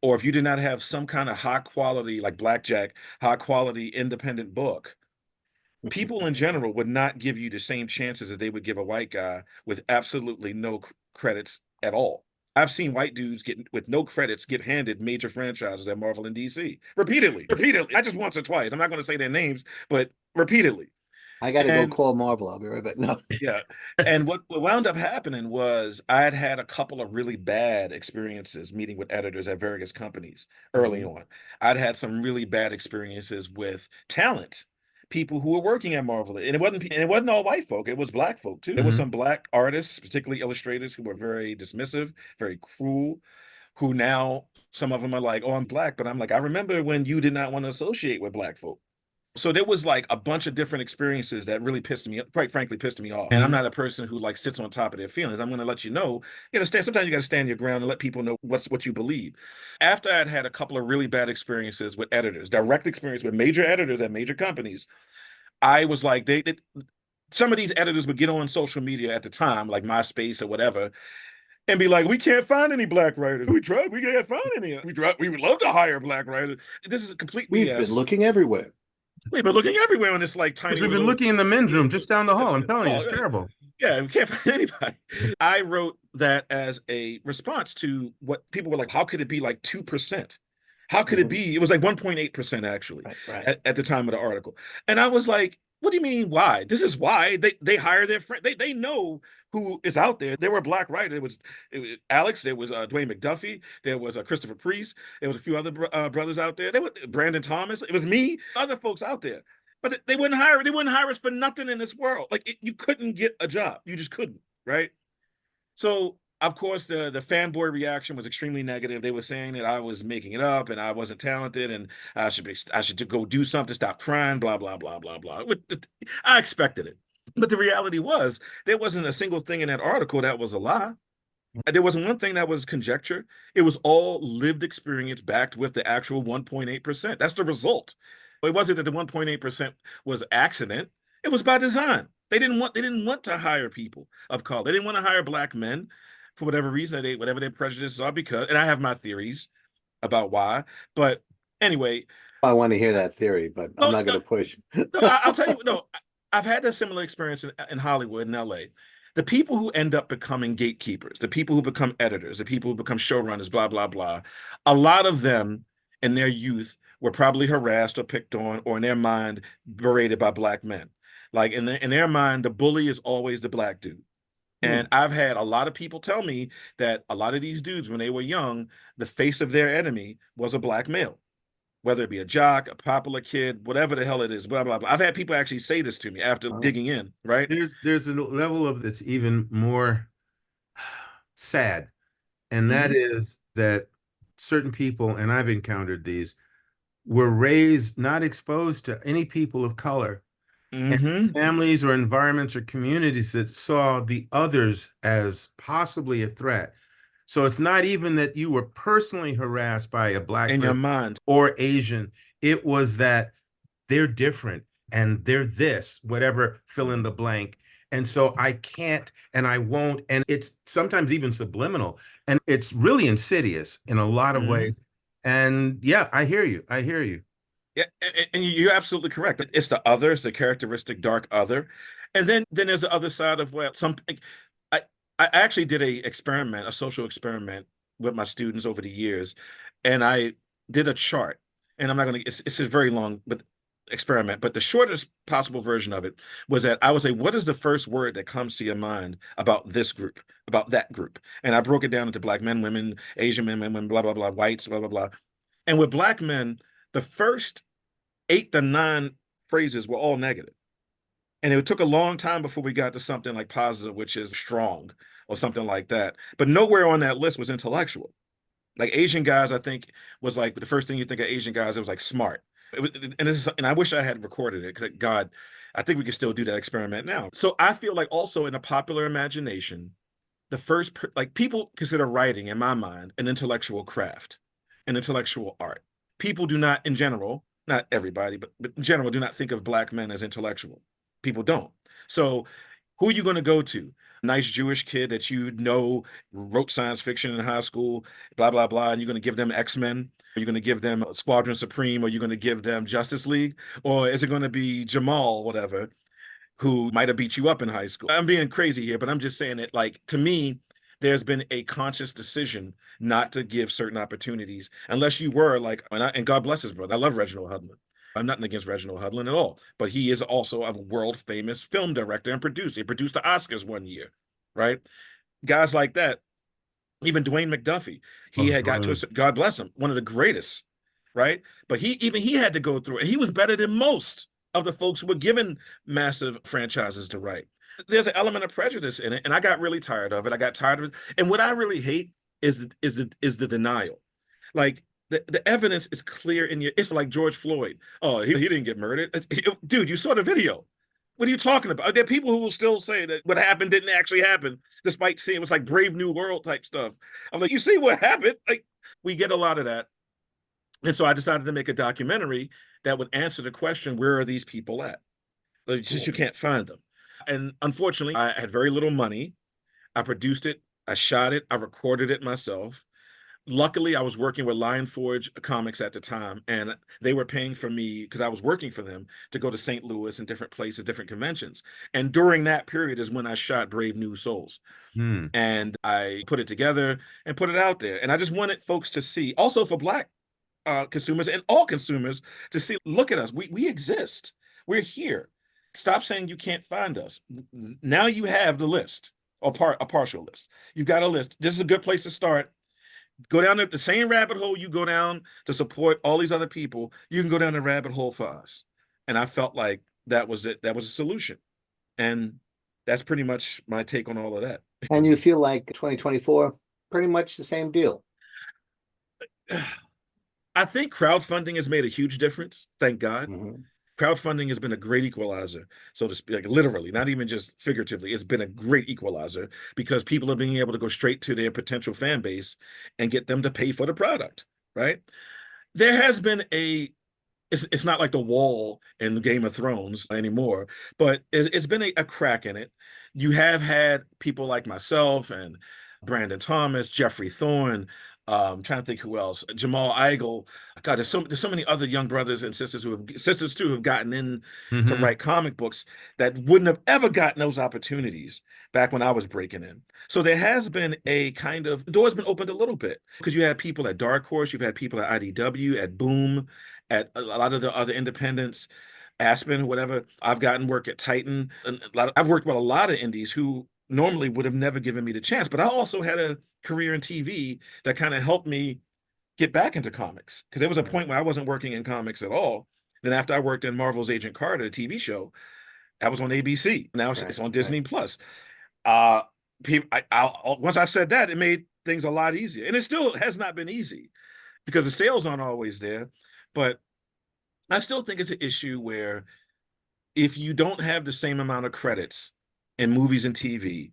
or if you did not have some kind of high quality, like Blackjack, high quality independent book, people in general would not give you the same chances as they would give a white guy with absolutely no credits at all. I've seen white dudes get with no credits get handed major franchises at Marvel and DC repeatedly, repeatedly. Not just once or twice. I'm not going to say their names, but repeatedly. I got to go And call Marvel. I'll be right back. No. yeah. And what wound up happening was I had had a couple of really bad experiences meeting with editors at various companies early Mhm. on. I'd had some really bad experiences with talent, people who were working at Marvel. And it wasn't all white folk, it was Black folk too. There were Mhm. some Black artists, particularly illustrators, who were very dismissive, very cruel, who now some of them are like, "Oh, I'm Black," but I'm like, "I remember when you did not want to associate with Black folk." So there was like a bunch of different experiences that really pissed me, quite frankly, pissed me off. And I'm not a person who like sits on top of their feelings. I'm going to let you know, you know, sometimes you got to stand your ground and let people know what you believe. After I'd had a couple of really bad experiences with editors, direct experience with major editors at major companies, I was like, some of these editors would get on social media at the time, like MySpace or whatever, and be like, "We can't find any Black writers. We tried, we can't find any. We would love to hire Black writers." This is a complete We've been BS. looking everywhere. We've been looking everywhere on this like Because tiny we've been little. looking in the men's room just down the hall. I'm telling you, Oh, it's terrible. yeah, we can't find anybody. I wrote that as a response to what people were like, how could it be like 2%? How could it Mhm. be? It was like 1.8% actually Right, right. at the time of the article. And I was like, what do you mean why? This is why they hire their friend. They know who is out there. There were Black writers. It was Alex. There was Dwayne McDuffie. There was Christopher Priest. There was a few other brothers out there. There was Brandon Thomas. It was me. Other folks out there. But they wouldn't hire. They wouldn't hire us for nothing in this world. Like you couldn't get a job. You just couldn't, right? So of course the fanboy reaction was extremely negative. They were saying that I was making it up and I wasn't talented and I should go do something, stop crying, blah blah blah blah blah. I expected it, but the reality was there wasn't a single thing in that article that was a lie. There wasn't one thing that was conjecture. It was all lived experience backed with the actual 1.8%. That's the result. It wasn't that the 1.8% was accident. It was by design. They didn't want to hire people of color. They didn't want to hire Black men for whatever reason, whatever their prejudices are, because, and I have my theories about why. But anyway, I want to hear that theory, but I'm no, not no, going to push. no, I'll tell you, no, I've had a similar experience in Hollywood, in LA. The people who end up becoming gatekeepers, the people who become editors, the people who become showrunners, blah, blah, blah, a lot of them in their youth were probably harassed or picked on, or in their mind, berated by Black men. Like in their mind, the bully is always the Black dude. Hmm. And I've had a lot of people tell me that a lot of these dudes, when they were young, the face of their enemy was a Black male, whether it be a jock, a popular kid, whatever the hell it is, blah, blah, blah. I've had people actually say this to me after Oh, digging in, right? There's a level of that's even more sad, and that Hmm. is that certain people, and I've encountered these, were raised not exposed to any people of color, and Hmm. families or environments or communities that saw the others as possibly a threat. So it's not even that you were personally harassed by a Black In your person mind. or Asian. It was that they're different and they're this, whatever, fill in the blank. And so I can't and I won't. And it's sometimes even subliminal. And it's really insidious in a lot of ways. Mhm. And yeah, I hear you. I hear you. Yeah, and you're absolutely correct. It's the other, it's the characteristic dark other. And then there's the other side of, well, I I actually did a experiment, a social experiment with my students over the years, and I did a chart. And I'm not going to, it's a very long but experiment, but the shortest possible version of it was that I would say, what is the first word that comes to your mind about this group, about that group? And I broke it down into black men, women, Asian men, women, blah, blah, blah, whites, blah, blah, blah. And with black men, the first 8 to 9 phrases were all negative. And it took a long time before we got to something like positive, which is strong or something like that. But nowhere on that list was intellectual. Like Asian guys, I think was like the first thing you think of Asian guys, it was like smart. And I wish I had recorded it because God, I think we could still do that experiment now. So I feel like also in the popular imagination, like people consider writing, in my mind, an intellectual craft, an intellectual art. People do not, in general, not everybody, but in general, do not think of black men as intellectual. People don't. So who are you going to go to? Nice Jewish kid that you know wrote science fiction in high school, blah, blah, blah, and you're going to give them X-Men? Are you going to give them Squadron Supreme? Or are you going to give them Justice League? Or is it going to be Jamal, whatever, who might have beat you up in high school? I'm being crazy here, but I'm just saying that, like, to me, there's been a conscious decision not to give certain opportunities unless you were like, and God bless his brother. I love Reginald Hudlin. I'm nothing against Reginald Hudlin at all, but he is also a world famous film director and producer. He produced the Oscars one year, right? Guys like that, even Dwayne McDuffie, he Oh, had got to a, God bless him, one of the greatest, right? But he had to go through it. He was better than most of the folks who were given massive franchises to write. There's an element of prejudice in it, and I got really tired of it. I got tired of it. And what I really hate is the denial. Like the evidence is clear in your. It's like George Floyd. Oh, he didn't get murdered, dude. You saw the video. What are you talking about? There are people who will still say that what happened didn't actually happen, despite seeing it was like Brave New World type stuff. I'm like, you see what happened? Like, we get a lot of that. And so I decided to make a documentary that would answer the question, where are these people at? Like, since you can't find them. And unfortunately, I had very little money. I produced it, I shot it, I recorded it myself. Luckily, I was working with Lion Forge Comics at the time, and they were paying for me because I was working for them to go to St. Louis and different places, different conventions. And during that period is when I shot Brave New Souls. Hmm. And I put it together and put it out there. And I just wanted folks to see, also for Black consumers and all consumers, to see, look at us. We exist. We're here. Stop saying you can't find us. Now you have the list, or a partial list. You've got a list. This is a good place to start. Go down the same rabbit hole you go down to support all these other people. You can go down the rabbit hole for us. And I felt like that was it. That was a solution. And that's pretty much my take on all of that. And you feel like 2024, pretty much the same deal. I think crowdfunding has made a huge difference. Thank God. Mhm. Crowdfunding has been a great equalizer, so to speak, like literally, not even just figuratively. It's been a great equalizer because people are being able to go straight to their potential fan base and get them to pay for the product, right? There has been it's not like the wall in Game of Thrones anymore, but it's been a crack in it. You have had people like myself and Brandon Thomas, Jeffrey Thorne, trying to think who else, Jamal Igle. God, there's so many other young brothers and sisters too who've gotten in to Mhm. write comic books that wouldn't have ever gotten those opportunities back when I was breaking in. So there has been a kind of, the door's been opened a little bit because you had people at Dark Horse, you've had people at IDW, at Boom, at a lot of the other independents, Aspen, whatever. I've gotten work at Titan. And I've worked with a lot of indies who normally would have never given me the chance. But I also had a career in TV that kind of helped me get back into comics. Because there was a point where I wasn't working in comics at all. Then after I worked in Marvel's Agent Carter, a TV show, that was on ABC. Now it's on Disney Plus. Uh, once I said that, it made things a lot easier. And it still has not been easy because the sales aren't always there. But I still think it's an issue where if you don't have the same amount of credits in movies and TV,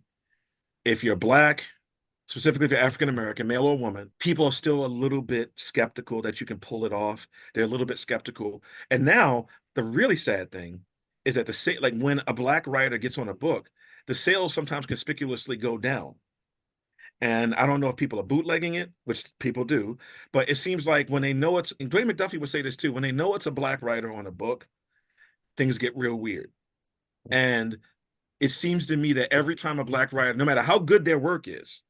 if you're Black, specifically if you're African American, male or woman, people are still a little bit skeptical that you can pull it off. They're a little bit skeptical. And now the really sad thing is that like when a black writer gets on a book, the sales sometimes conspicuously go down. And I don't know if people are bootlegging it, which people do, but it seems like when they know it's, and Dwayne McDuffie would say this too, when they know it's a black writer on a book, things get real weird. And it seems to me that every time a black writer, no matter how good their work is,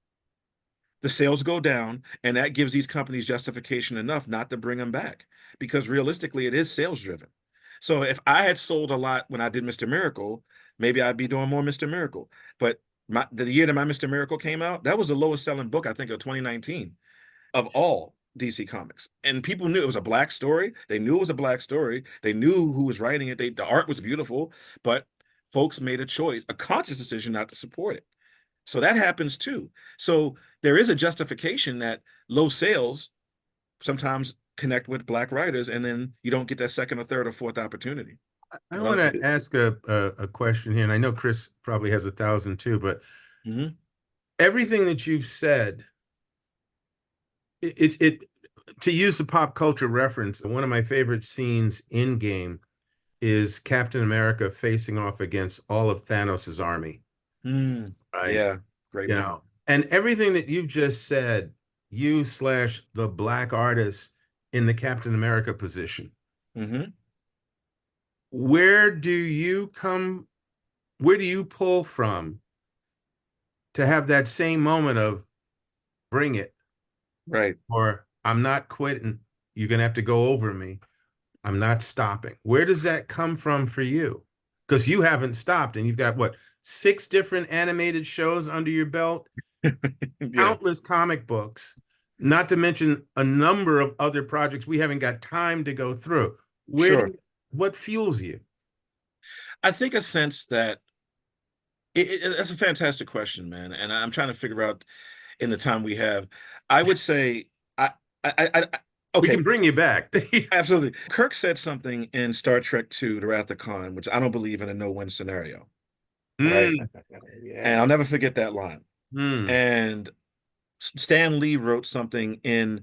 the sales go down, and that gives these companies justification enough not to bring them back, because realistically, it is sales driven. So if I had sold a lot when I did Mr. Miracle, maybe I'd be doing more Mr. Miracle. But the year that my Mr. Miracle came out, that was the lowest selling book, I think, of 2019 of all DC Comics. And people knew it was a black story. They knew it was a black story. They knew who was writing it. The art was beautiful, but folks made a choice, a conscious decision not to support it. So that happens too. So there is a justification that low sales sometimes connect with black writers, and then you don't get that second or third or fourth opportunity. I want to ask a question here, and I know Chris probably has 1,000 too, but everything that you've said, it to use a pop culture reference, one of my favorite scenes in game is Captain America facing off against all of Thanos's army. Right? Yeah, great. You know, and everything that you've just said, you slash the black artist in the Captain America position. Where do you pull from to have that same moment of bring it? Right. Or I'm not quitting. You're going to have to go over me. I'm not stopping. Where does that come from for you? Because you haven't stopped, and you've got what, 6 different animated shows under your belt, countless comic books, not to mention a number of other projects we haven't got time to go through. What fuels you? I think a sense that that's a fantastic question, man. And I'm trying to figure out in the time we have. I would say okay. We can bring you back. Absolutely. Kirk said something in Star Trek II, The Wrath of Khan, which I don't believe in a no-win scenario. Right. And I'll never forget that line. And Stan Lee wrote something in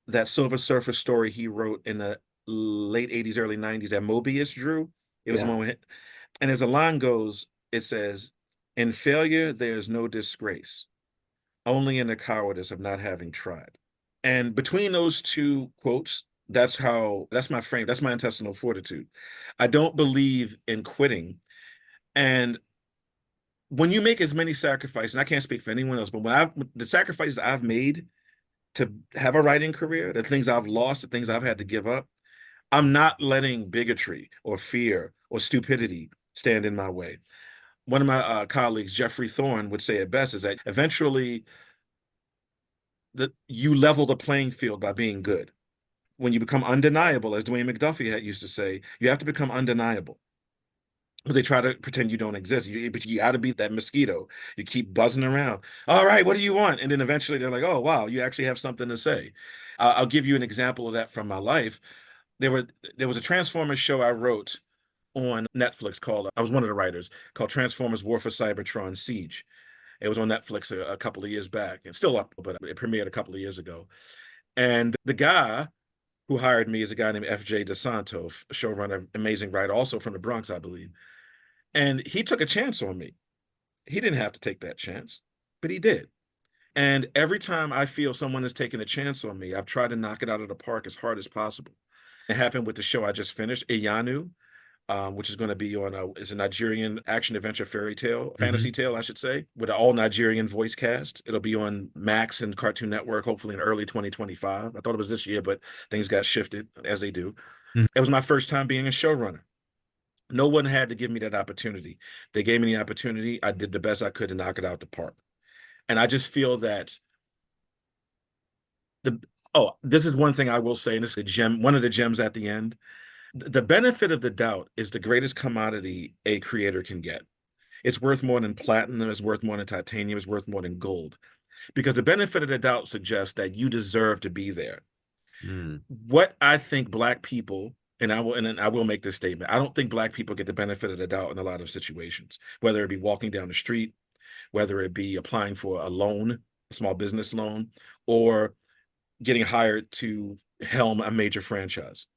that Silver Surfer story he wrote in the late 80s, early 90s that Mobius drew. It was the one with, and as the line goes, it says, "In failure, there's no disgrace, only in the cowardice of not having tried." And between those two quotes, that's my frame, that's my intestinal fortitude. I don't believe in quitting. And when you make as many sacrifices, and I can't speak for anyone else, but the sacrifices I've made to have a writing career, the things I've lost, the things I've had to give up, I'm not letting bigotry or fear or stupidity stand in my way. One of my colleagues, Jeffrey Thorne, would say it best, is that eventually you level the playing field by being good. When you become undeniable, as Dwayne McDuffie used to say, you have to become undeniable. Because they try to pretend you don't exist. But you got to be that mosquito. You keep buzzing around. All right, what do you want? And then eventually they're like, oh, wow, you actually have something to say. I'll give you an example of that from my life. There was a Transformers show I wrote on Netflix called, I was one of the writers, called Transformers War for Cybertron Siege. It was on Netflix a couple of years back, and still up, but it premiered a couple of years ago. And the guy who hired me is a guy named F.J. DeSanto, a showrunner, amazing writer, also from the Bronx, I believe. And he took a chance on me. He didn't have to take that chance, but he did. And every time I feel someone is taking a chance on me, I've tried to knock it out of the park as hard as possible. It happened with the show I just finished, Iyanu, which is going to be on is a Nigerian action adventure fairy tale, fantasy tale, I should say, with an all Nigerian voice cast. It'll be on Max and Cartoon Network, hopefully in early 2025. I thought it was this year, but things got shifted as they do. It was my first time being a showrunner. No one had to give me that opportunity. They gave me the opportunity. I did the best I could to knock it out the park. And I just feel that this is one thing I will say, and this is a gem, one of the gems at the end. The benefit of the doubt is the greatest commodity a creator can get. It's worth more than platinum, it's worth more than titanium, it's worth more than gold. Because the benefit of the doubt suggests that you deserve to be there. What I think Black people, and I will make this statement, I don't think Black people get the benefit of the doubt in a lot of situations, whether it be walking down the street, whether it be applying for a loan, a small business loan, or getting hired to helm a major franchise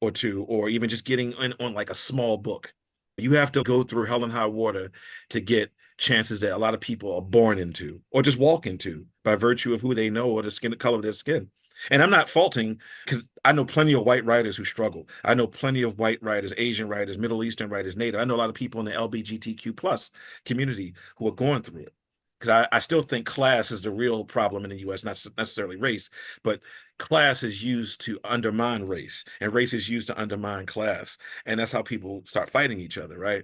or even just getting in on like a small book. You have to go through hell and high water to get chances that a lot of people are born into or just walk into by virtue of who they know or the color of their skin. And I'm not faulting, because I know plenty of white writers who struggle. I know plenty of white writers, Asian writers, Middle Eastern writers, Native. I know a lot of people in the LGBTQ plus community who are going through it. Because I still think class is the real problem in the US, not necessarily race, but class is used to undermine race, and race is used to undermine class. And that's how people start fighting each other, right?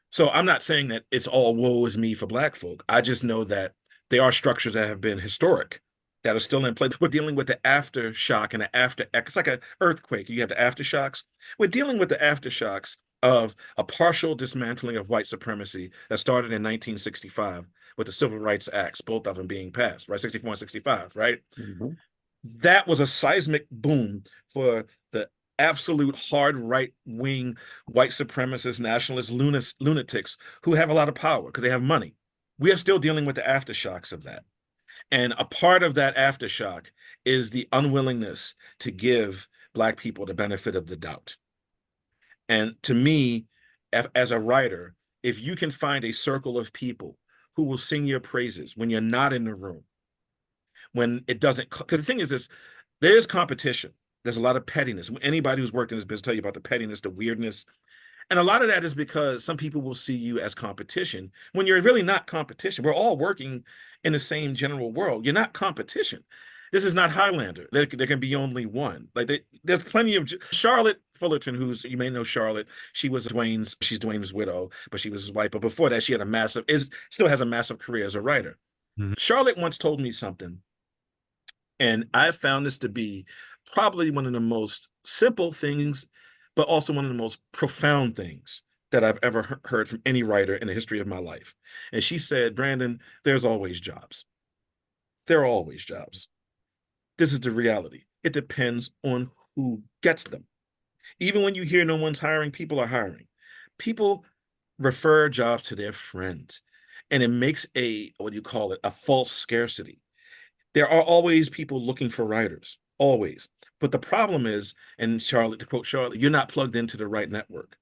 So I'm not saying that it's all woe is me for Black folk. I just know that there are structures that have been historic that are still in place. We're dealing with the aftershock and the after, it's like an earthquake. You have the aftershocks. We're dealing with the aftershocks of a partial dismantling of white supremacy that started in 1965 with the Civil Rights Acts, both of them being passed, right? 64 and 65, right? Mhm. That was a seismic boom for the absolute hard right-wing white supremacist nationalist lunatics who have a lot of power because they have money. We are still dealing with the aftershocks of that. And a part of that aftershock is the unwillingness to give Black people the benefit of the doubt. And to me, as a writer, if you can find a circle of people who will sing your praises when you're not in the room, when it doesn't, because the thing is this, there's competition. There's a lot of pettiness. Anybody who's worked in this business tell you about the pettiness, the weirdness. And a lot of that is because some people will see you as competition when you're really not competition. We're all working in the same general world. You're not competition. This is not Highlander. There can be only one. There's plenty of Charlotte Fullerton, who's, you may know Charlotte. She's Dwayne's widow, but she was his wife. But before that, she had still has a massive career as a writer. Mhm. Charlotte once told me something, and I found this to be probably one of the most simple things, but also one of the most profound things that I've ever heard from any writer in the history of my life. And she said, Brandon, there's always jobs. There are always jobs. This is the reality. It depends on who gets them. Even when you hear no one's hiring, people are hiring. People refer jobs to their friends, and it makes a false scarcity. There are always people looking for writers, always. But the problem is, and Charlotte, to quote Charlotte, you're not plugged into the right network.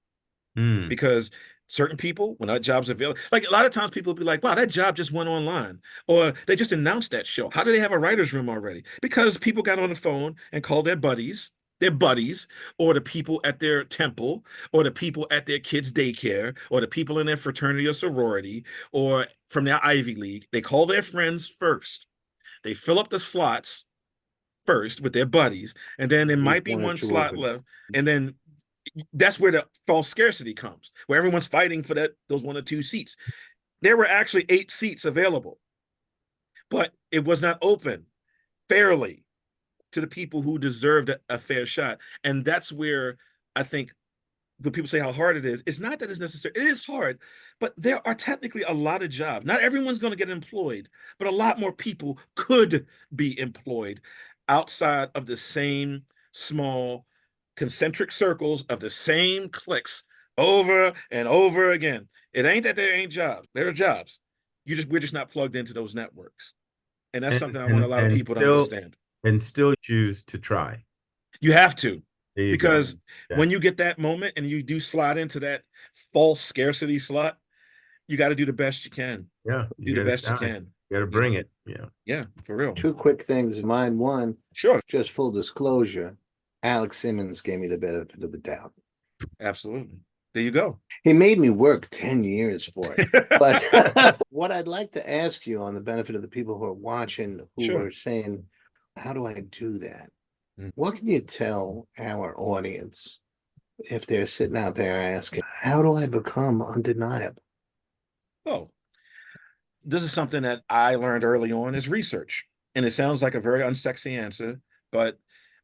Mm. Because certain people, when that job's available, like a lot of times people will be like, wow, that job just went online. Or they just announced that show. How do they have a writer's room already? Because people got on the phone and called their buddies, or the people at their temple, or the people at their kids' daycare, or the people in their fraternity or sorority, or from their Ivy League. They call their friends first. They fill up the slots first with their buddies, and then there Leave might be one or one two slot open. left, and then that's where the false scarcity comes, where everyone's fighting for those 1 or 2 seats. There were actually 8 seats available, but it was not open fairly to the people who deserved a fair shot. And that's where I think when people say how hard it is, it's not that it's necessary. It is hard, but there are technically a lot of jobs. Not everyone's going to get employed, but a lot more people could be employed outside of the same small concentric circles of the same cliques over and over again. It ain't that there ain't jobs. There are jobs. We're just not plugged into those networks. And that's something I want a lot of people to understand. And still choose to try. You have to. There you Because go. Yeah. when you get that moment and you do slide into that false scarcity slot, you got to do the best you can. Yeah, Do the best you can. You got to bring it. Yeah. Yeah, for real. 2 quick things in mind. One, Sure. just full disclosure, Alex Simmons gave me the benefit of the doubt. Absolutely. There you go. He made me work 10 years for it. But what I'd like to ask you, on the benefit of the people who are watching, who Sure. are saying, how do I do that? Mm. What can you tell our audience if they're sitting out there asking, how do I become undeniable? Oh, this is something that I learned early on, is research. And it sounds like a very unsexy answer, but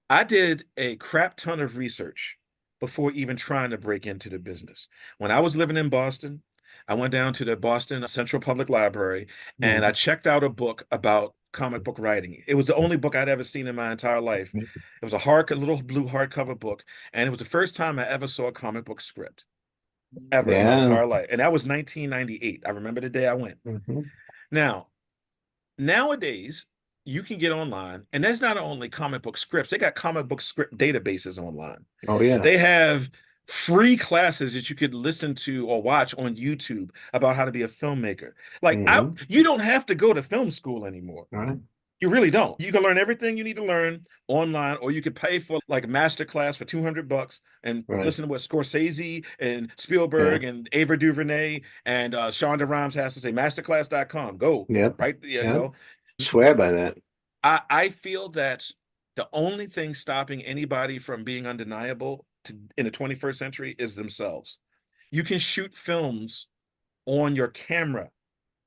I did a crap ton of research before even trying to break into the business. When I was living in Boston, I went down to the Boston Central Public Library and I checked out a book about comic book writing. It was the only book I'd ever seen in my entire life. It was a little blue hardcover book, and it was the first time I ever saw a comic book script ever in my entire life. And that was 1998. I remember the day I went. Now, nowadays, you can get online, and that's not only comic book scripts. They got comic book script databases online. Oh, yeah. They have free classes that you could listen to or watch on YouTube about how to be a filmmaker. Like Mhm. you don't have to go to film school anymore. Right. You really don't. You can learn everything you need to learn online, or you could pay for like a master class for $200 and Right. listen to what Scorsese and Yeah. Spielberg and Ava DuVernay and Shonda Rhimes has to say. Masterclass.com. Go, Yep. right? Yeah, you Yep. know, Swear by that. I feel that the only thing stopping anybody from being undeniable in the 21st century is themselves. You can shoot films on your camera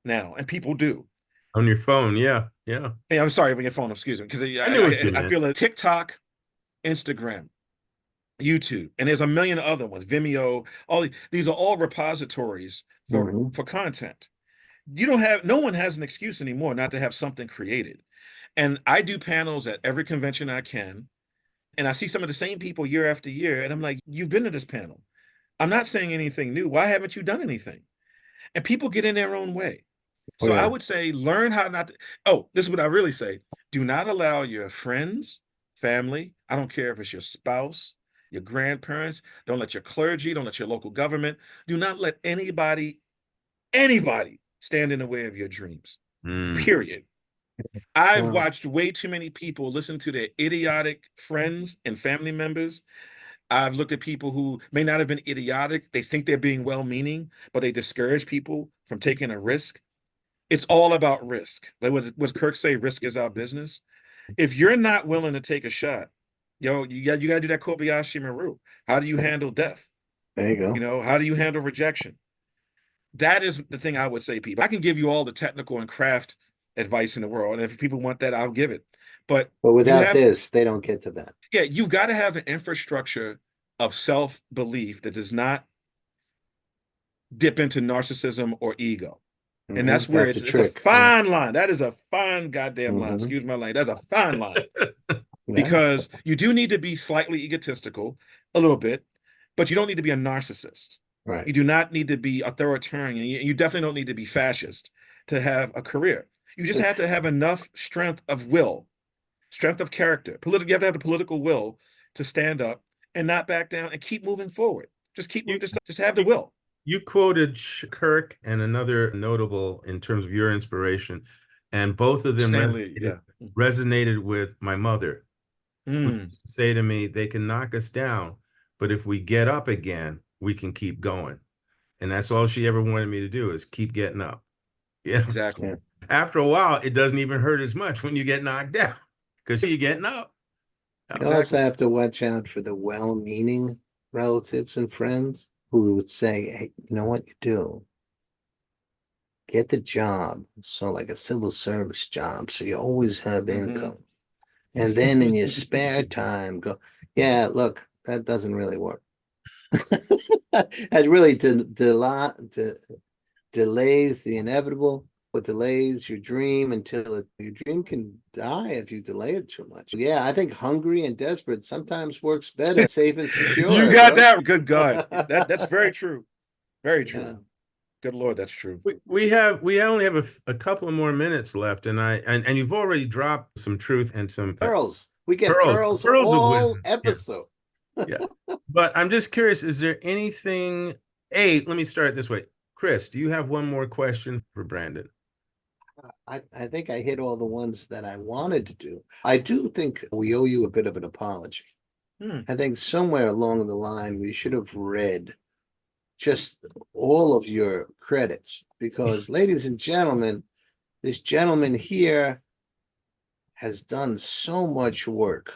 now, and people do. On your phone. Yeah. Yeah. Hey, I'm sorry, on your phone, excuse me, because I knew what you I meant. feel that TikTok, Instagram, YouTube, and there's a million other ones, Vimeo, these are all repositories Mhm. for content. You don't have no one has an excuse anymore not to have something created. And I do panels at every convention I can, and I see some of the same people year after year, and I'm like, you've been to this panel. I'm not saying anything new. Why haven't you done anything? And people get in their own way. Oh So I yeah. would say learn how not to. Oh, this is what I really say. Do not allow your friends, family, I don't care if it's your spouse, your grandparents, don't let your clergy, don't let your local government, do not let anybody stand in the way of your dreams. Mm. Period. I've Wow. watched way too many people listen to their idiotic friends and family members. I've looked at people who may not have been idiotic. They think they're being well-meaning, but they discourage people from taking a risk. It's all about risk. Like what Kirk say, risk is our business. If you're not willing to take a shot, you got to do that Kobayashi Maru. How do you handle death? There you You go. know, how do you handle rejection? That is the thing I would say, people. I can give you all the technical and craft advice in the world, and if people want that, I'll give it. But But you without have, this, they don't get to that. yeah, you've got to have an infrastructure of self-belief that does not dip into narcissism or ego. And that's where That's a it's a trick. Yeah. fine line. That is a fine goddamn line. Hmm. Excuse my line. That's a fine line Yeah. because you do need to be slightly egotistical, a little bit, but you don't need to be a narcissist. Right. You do not need to be authoritarian. You definitely don't need to be fascist to have a career. You just have to have enough strength of will, strength of character. You have to have the political will to stand up and not back down and keep moving forward. Just keep You, moving. Just have the you, will. you quoted Kirk and another notable in terms of your inspiration, and both of them Stanley, yeah. resonated with my mother, who Mm, used to say to me, they can knock us down, but if we get up again, we can keep going. And that's all she ever wanted me to do is keep getting up. Yeah. exactly. Yeah. After a while, it doesn't even hurt as much when you get knocked down because you're getting up. You also Exactly. have to watch out for the well-meaning relatives and friends who would say, "Hey, you know what you do? Get the job, so like a civil service job, so you always have Hmm. income. And then in your spare time, go, yeah, look, that doesn't really work." That really delays the inevitable. What delays your dream until your dream can die if you delay it too much. Yeah, I think hungry and desperate sometimes works better, safe and You secure, got bro. that. Good God. That's very true. Very Yeah. true. Good Lord, that's true. We only have a couple of more minutes left, and you've already dropped some truth and some Pearls. We get pearls pearls of all wisdom. Yeah, episode. yeah. But I'm just curious, is there anything? Let me start this way. Chris, do you have one more question for Brandon? I think I hit all the ones that I wanted to do. I do think we owe you a bit of an apology. Hmm. I think somewhere along the line we should have read just all of your credits because, ladies and gentlemen, this gentleman here has done so much work,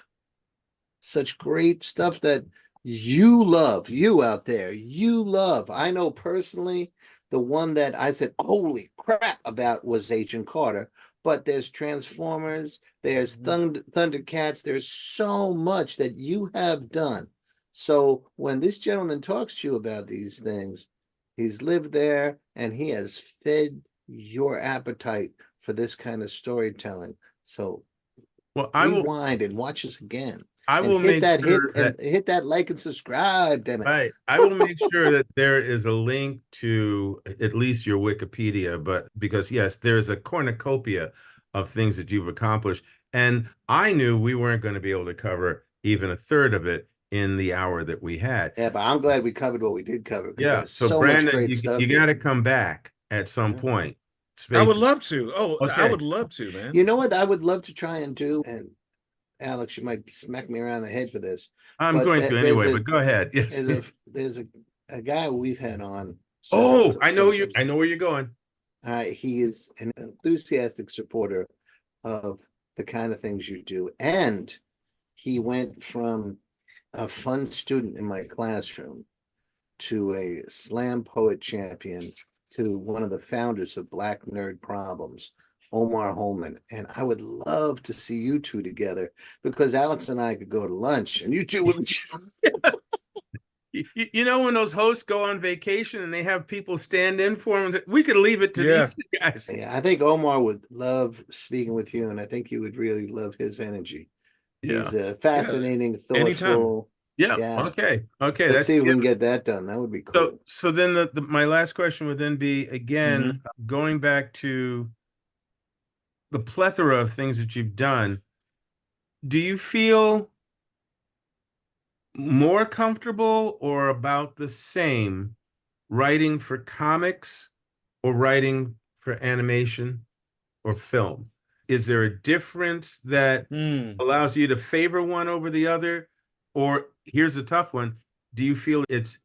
such great stuff that you love, you out there, you love. I know personally, the one that I said, holy crap, about was Agent Carter, but there's Transformers, there's Thundercats, there's so much that you have done. So when this gentleman talks to you about these things, he's lived there and he has fed your appetite for this kind of storytelling. So Well, rewind and watch us again I and will hit make that sure that hit that like and subscribe, damn it. right. I will make sure that there is a link to at least your Wikipedia, but because yes, there's a cornucopia of things that you've accomplished. And I knew we weren't going to be able to cover even a third of it in the hour that we had. Yeah, but I'm glad we covered what we did cover because Yeah. there's So so much Brandon, great stuff you here. got to come back at some Yeah. point. I would Space. love to. Oh, I Okay. would love to, man. You know what I would love to try and do, and Alex, you might smack me around the head for this, I'm but going to anyway, but go ahead. Yes. there's a guy we've had on. Oh, I know several you. I know where you're going. All right, he is an enthusiastic supporter of the kind of things you do, and he went from a fun student in my classroom to a slam poet champion to one of the founders of Black Nerd Problems, Omar Holman. And I would love to see you two together because Alex and I could go to lunch and you two would. You know, when those hosts go on vacation and they have people stand in for them, we could leave it to these guys. Yeah, I think Omar would love speaking with you, and I think you would really love his energy. Yeah. He's a fascinating, Anytime. thoughtful. Yeah. Yeah. Okay. Let's see if we can get that done. That would be cool. So then my last question would then be, again, going back to the plethora of things that you've done, do you feel more comfortable or about the same writing for comics or writing for animation or film? Is there a difference that allows you to favor one over the other? Or here's a tough one. Do you feel it's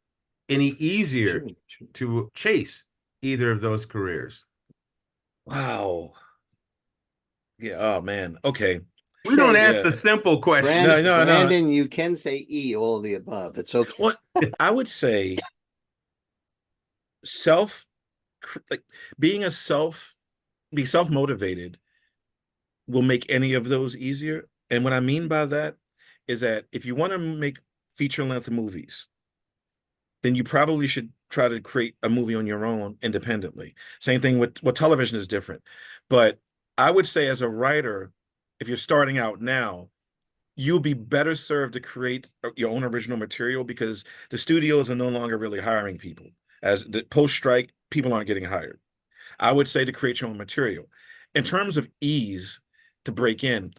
any easier to chase either of those careers? Wow. Yeah. Oh man. Okay. We don't ask the simple question. Brandon, you can say E, all of the above. It's okay. Well, I would say being self-motivated will make any of those easier. And what I mean by that is that if you want to make feature-length movies, then you probably should try to create a movie on your own independently. Same thing with television is different. But I would say as a writer, if you're starting out now, you'll be better served to create your own original material because the studios are no longer really hiring people. As the post-strike, people aren't getting hired. I would say to create your own material. In terms of ease to break in,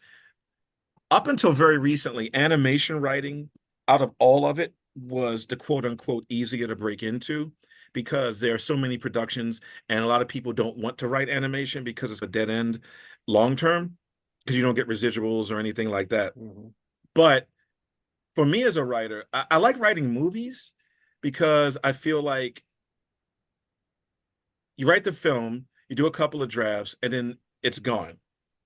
up until very recently, animation writing, out of all of it, was the quote unquote easier to break into because there are so many productions and a lot of people don't want to write animation because it's a dead end long term because you don't get residuals or anything like that. But for me as a writer, I like writing movies because I feel like you write the film, you do a couple of drafts, and then it's gone.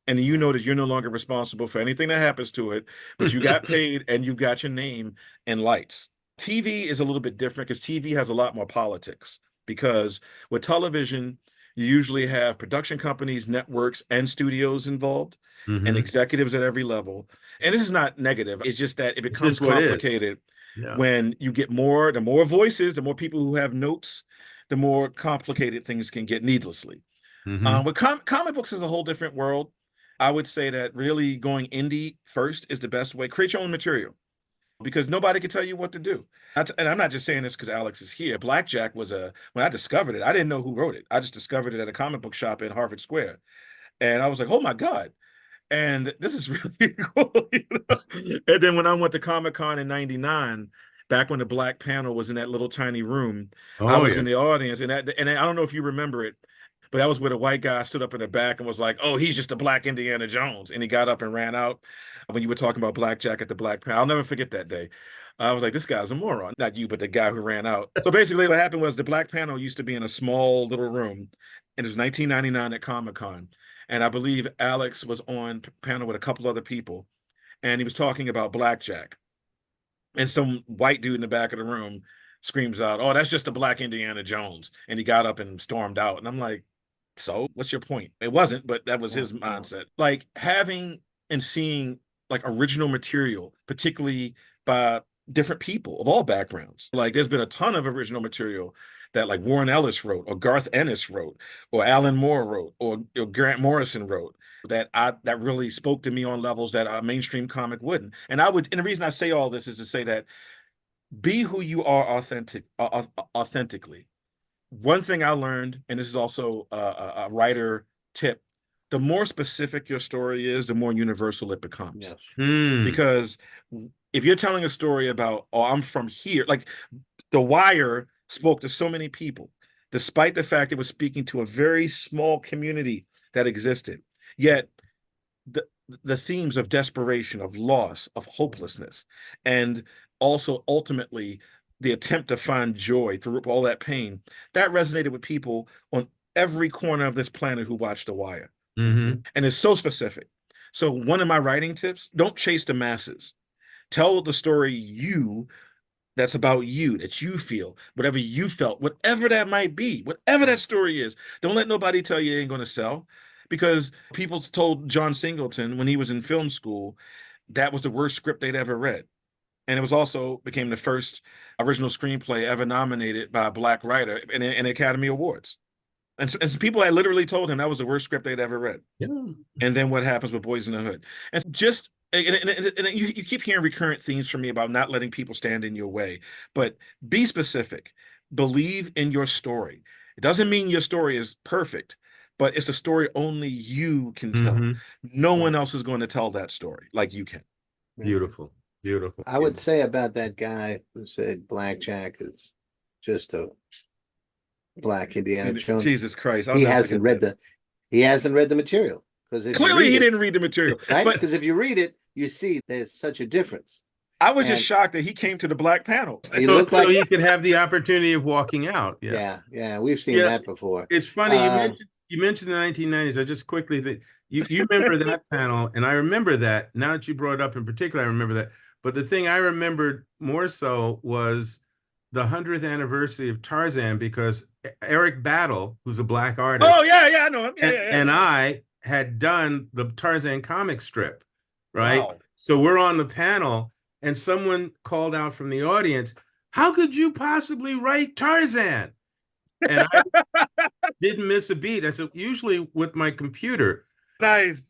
And you know that you're no longer responsible for anything that happens to it, but you got paid and you got your name in lights. TV is a little bit different because TV has a lot more politics because with television, you usually have production companies, networks, and studios involved and executives at every level. And this is not negative. It's just that it becomes complicated when you get the more voices, the more people who have notes, the more complicated things can get needlessly. With comic books is a whole different world. I would say that really going indie first is the best way. Create your own material because nobody can tell you what to do. And I'm not just saying this because Alex is here. Blackjack was when I discovered it, I didn't know who wrote it. I just discovered it at a comic book shop in Harvard Square. And I was like, oh my God. And this is really cool. And then when I went to Comic-Con in 99, back when the black panel was in that little tiny room, I was in the audience. And I don't know if you remember it, but that was where the white guy stood up in the back and was like, oh, he's just a black Indiana Jones. And he got up and ran out when you were talking about Blackjack at the Black Panel. I'll never forget that day. I was like, this guy's a moron. Not you, but the guy who ran out. So basically what happened was the Black Panel used to be in a small little room. And it was 1999 at Comic-Con. And I believe Alex was on panel with a couple other people. And he was talking about Blackjack. And some white dude in the back of the room screams out, oh, that's just a black Indiana Jones. And he got up and stormed out. And I'm like, so what's your point? It wasn't, but that was his mindset. Like having and seeing like original material, particularly by different people of all backgrounds. Like there's been a ton of original material that like Warren Ellis wrote or Garth Ennis wrote or Alan Moore wrote or Grant Morrison wrote that really spoke to me on levels that a mainstream comic wouldn't. And the reason I say all this is to say that be who you are authentically. One thing I learned, and this is also a writer tip, the more specific your story is, the more universal it becomes. Yes. Because If you're telling a story about, oh, I'm from here, like The Wire spoke to so many people, despite the fact it was speaking to a very small community that existed. Yet the the themes of desperation, of loss, of hopelessness, and also ultimately the attempt to find joy through all that pain, that resonated with people on every corner of this planet who watched The Wire. Mm-hmm. And it's so specific. So one of my writing tips, don't chase the masses. Tell the story that's about you, that you feel, whatever you felt, whatever that might be, whatever that story is. Don't let nobody tell you it ain't going to sell. Because people told John Singleton when he was in film school that was the worst script they'd ever read. And it was also became the first original screenplay ever nominated by a Black writer in Academy Awards. And so people had literally told him that was the worst script they'd ever read. Yeah. And then what happens with Boys in the Hood? And just and you keep hearing recurrent themes from me about not letting people stand in your way, but be specific. Believe in your story. It doesn't mean your story is perfect, but it's a story only you can tell. Mm-hmm. No one else is going to tell that story like you can. Beautiful. Beautiful. I would say about that guy who said Blackjack is just a black Indiana Jones. Jesus Christ. He hasn't read the material. Because clearly he didn't read the material. Right? But because if you read it, you see there's such a difference. I was just shocked that he came to the Black panel. So he could have the opportunity of walking out. Yeah. We've seen that before. It's funny you mentioned the 1990s. I just quickly think you remember that panel, and I remember that. Now that you brought it up in particular, I remember that. But the thing I remembered more so was the 100th anniversary of Tarzan, because Eric Battle, who's a Black artist. Oh yeah, I know him. And I had done the Tarzan comic strip, right? Wow. So we're on the panel, and someone called out from the audience, "How could you possibly write Tarzan?" And I didn't miss a beat. I said, usually with my computer. Nice.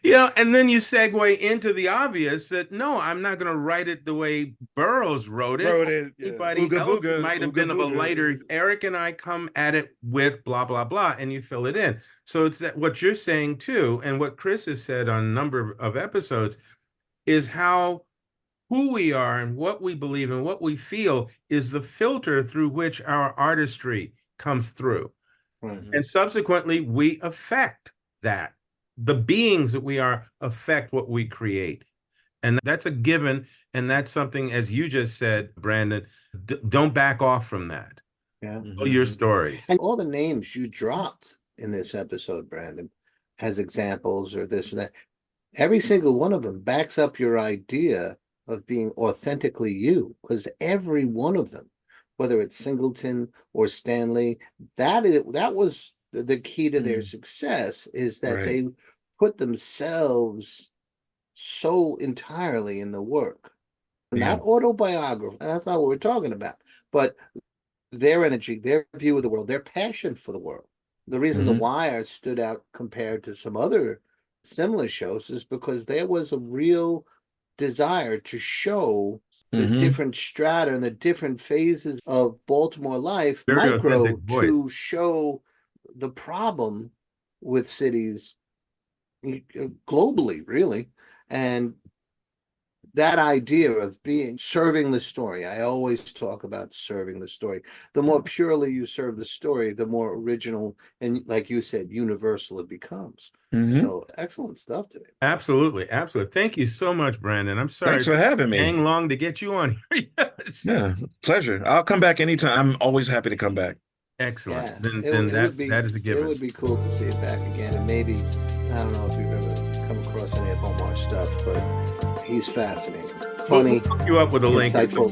And then you segue into the obvious that no, I'm not going to write it the way Burroughs wrote it. Anybody else might have been of a lighter. Eric and I come at it with blah, blah, blah, and you fill it in. So it's that what you're saying too, and what Chris has said on a number of episodes, is how who we are and what we believe and what we feel is the filter through which our artistry comes through. Mm-hmm. And subsequently, we affect that. The beings that we are affect what we create. And that's a given. And that's something, as you just said, Brandon, don't back off from that. Yeah. Tell your stories. And all the names you dropped in this episode, Brandon, as examples or this and that, every single one of them backs up your idea of being authentically you, because every one of them, whether it's Singleton or Stanley, that was the key to their success, is that they put themselves so entirely in the work. Not autobiography, that's not what we're talking about, but their energy, their view of the world, their passion for the world. The reason The Wire stood out compared to some other similar shows is because there was a real desire to show the different strata and the different phases of Baltimore life, micro, to show the problem with cities globally, really. And that idea of serving the story, I always talk about serving the story. The more purely you serve the story, the more original and, like you said, universal it becomes. So excellent stuff today. Absolutely. Thank you so much, Brandon. I'm sorry. Thanks for having me. Hang long to get you on here. Yes. Yeah, pleasure. I'll come back anytime. I'm always happy to come back. Excellent. Yeah, Then that is a given. It would be cool to see it back again. And maybe, I don't know if you've ever come across any of Omar's stuff, but he's fascinating. Funny. We'll hook you up with a link. Insightful.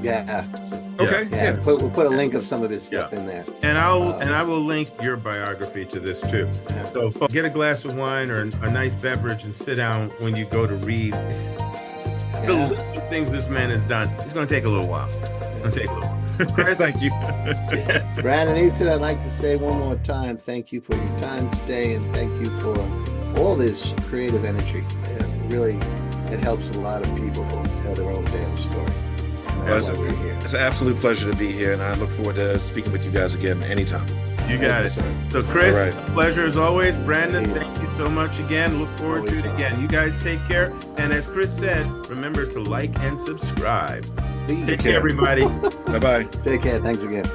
Okay. Yeah. We'll put a link of some of his stuff in there. And I will link your biography to this too. So get a glass of wine or a nice beverage and sit down when you go to read the list of things this man has done. It's going to take a little while. Chris, thank you. Brandon Easton, I'd like to say one more time, thank you for your time today, and thank you for all this creative energy. It helps a lot of people tell their own damn story. It's an absolute pleasure to be here, and I look forward to speaking with you guys again anytime. You got it. Thank you, sir. So, Chris, All right. pleasure as always. Brandon, Please. thank you so much again. Look forward to Always. it again. You guys take care. And as Chris said, remember to like and subscribe. Please. Take care, everybody. Bye-bye. Take care. Thanks again.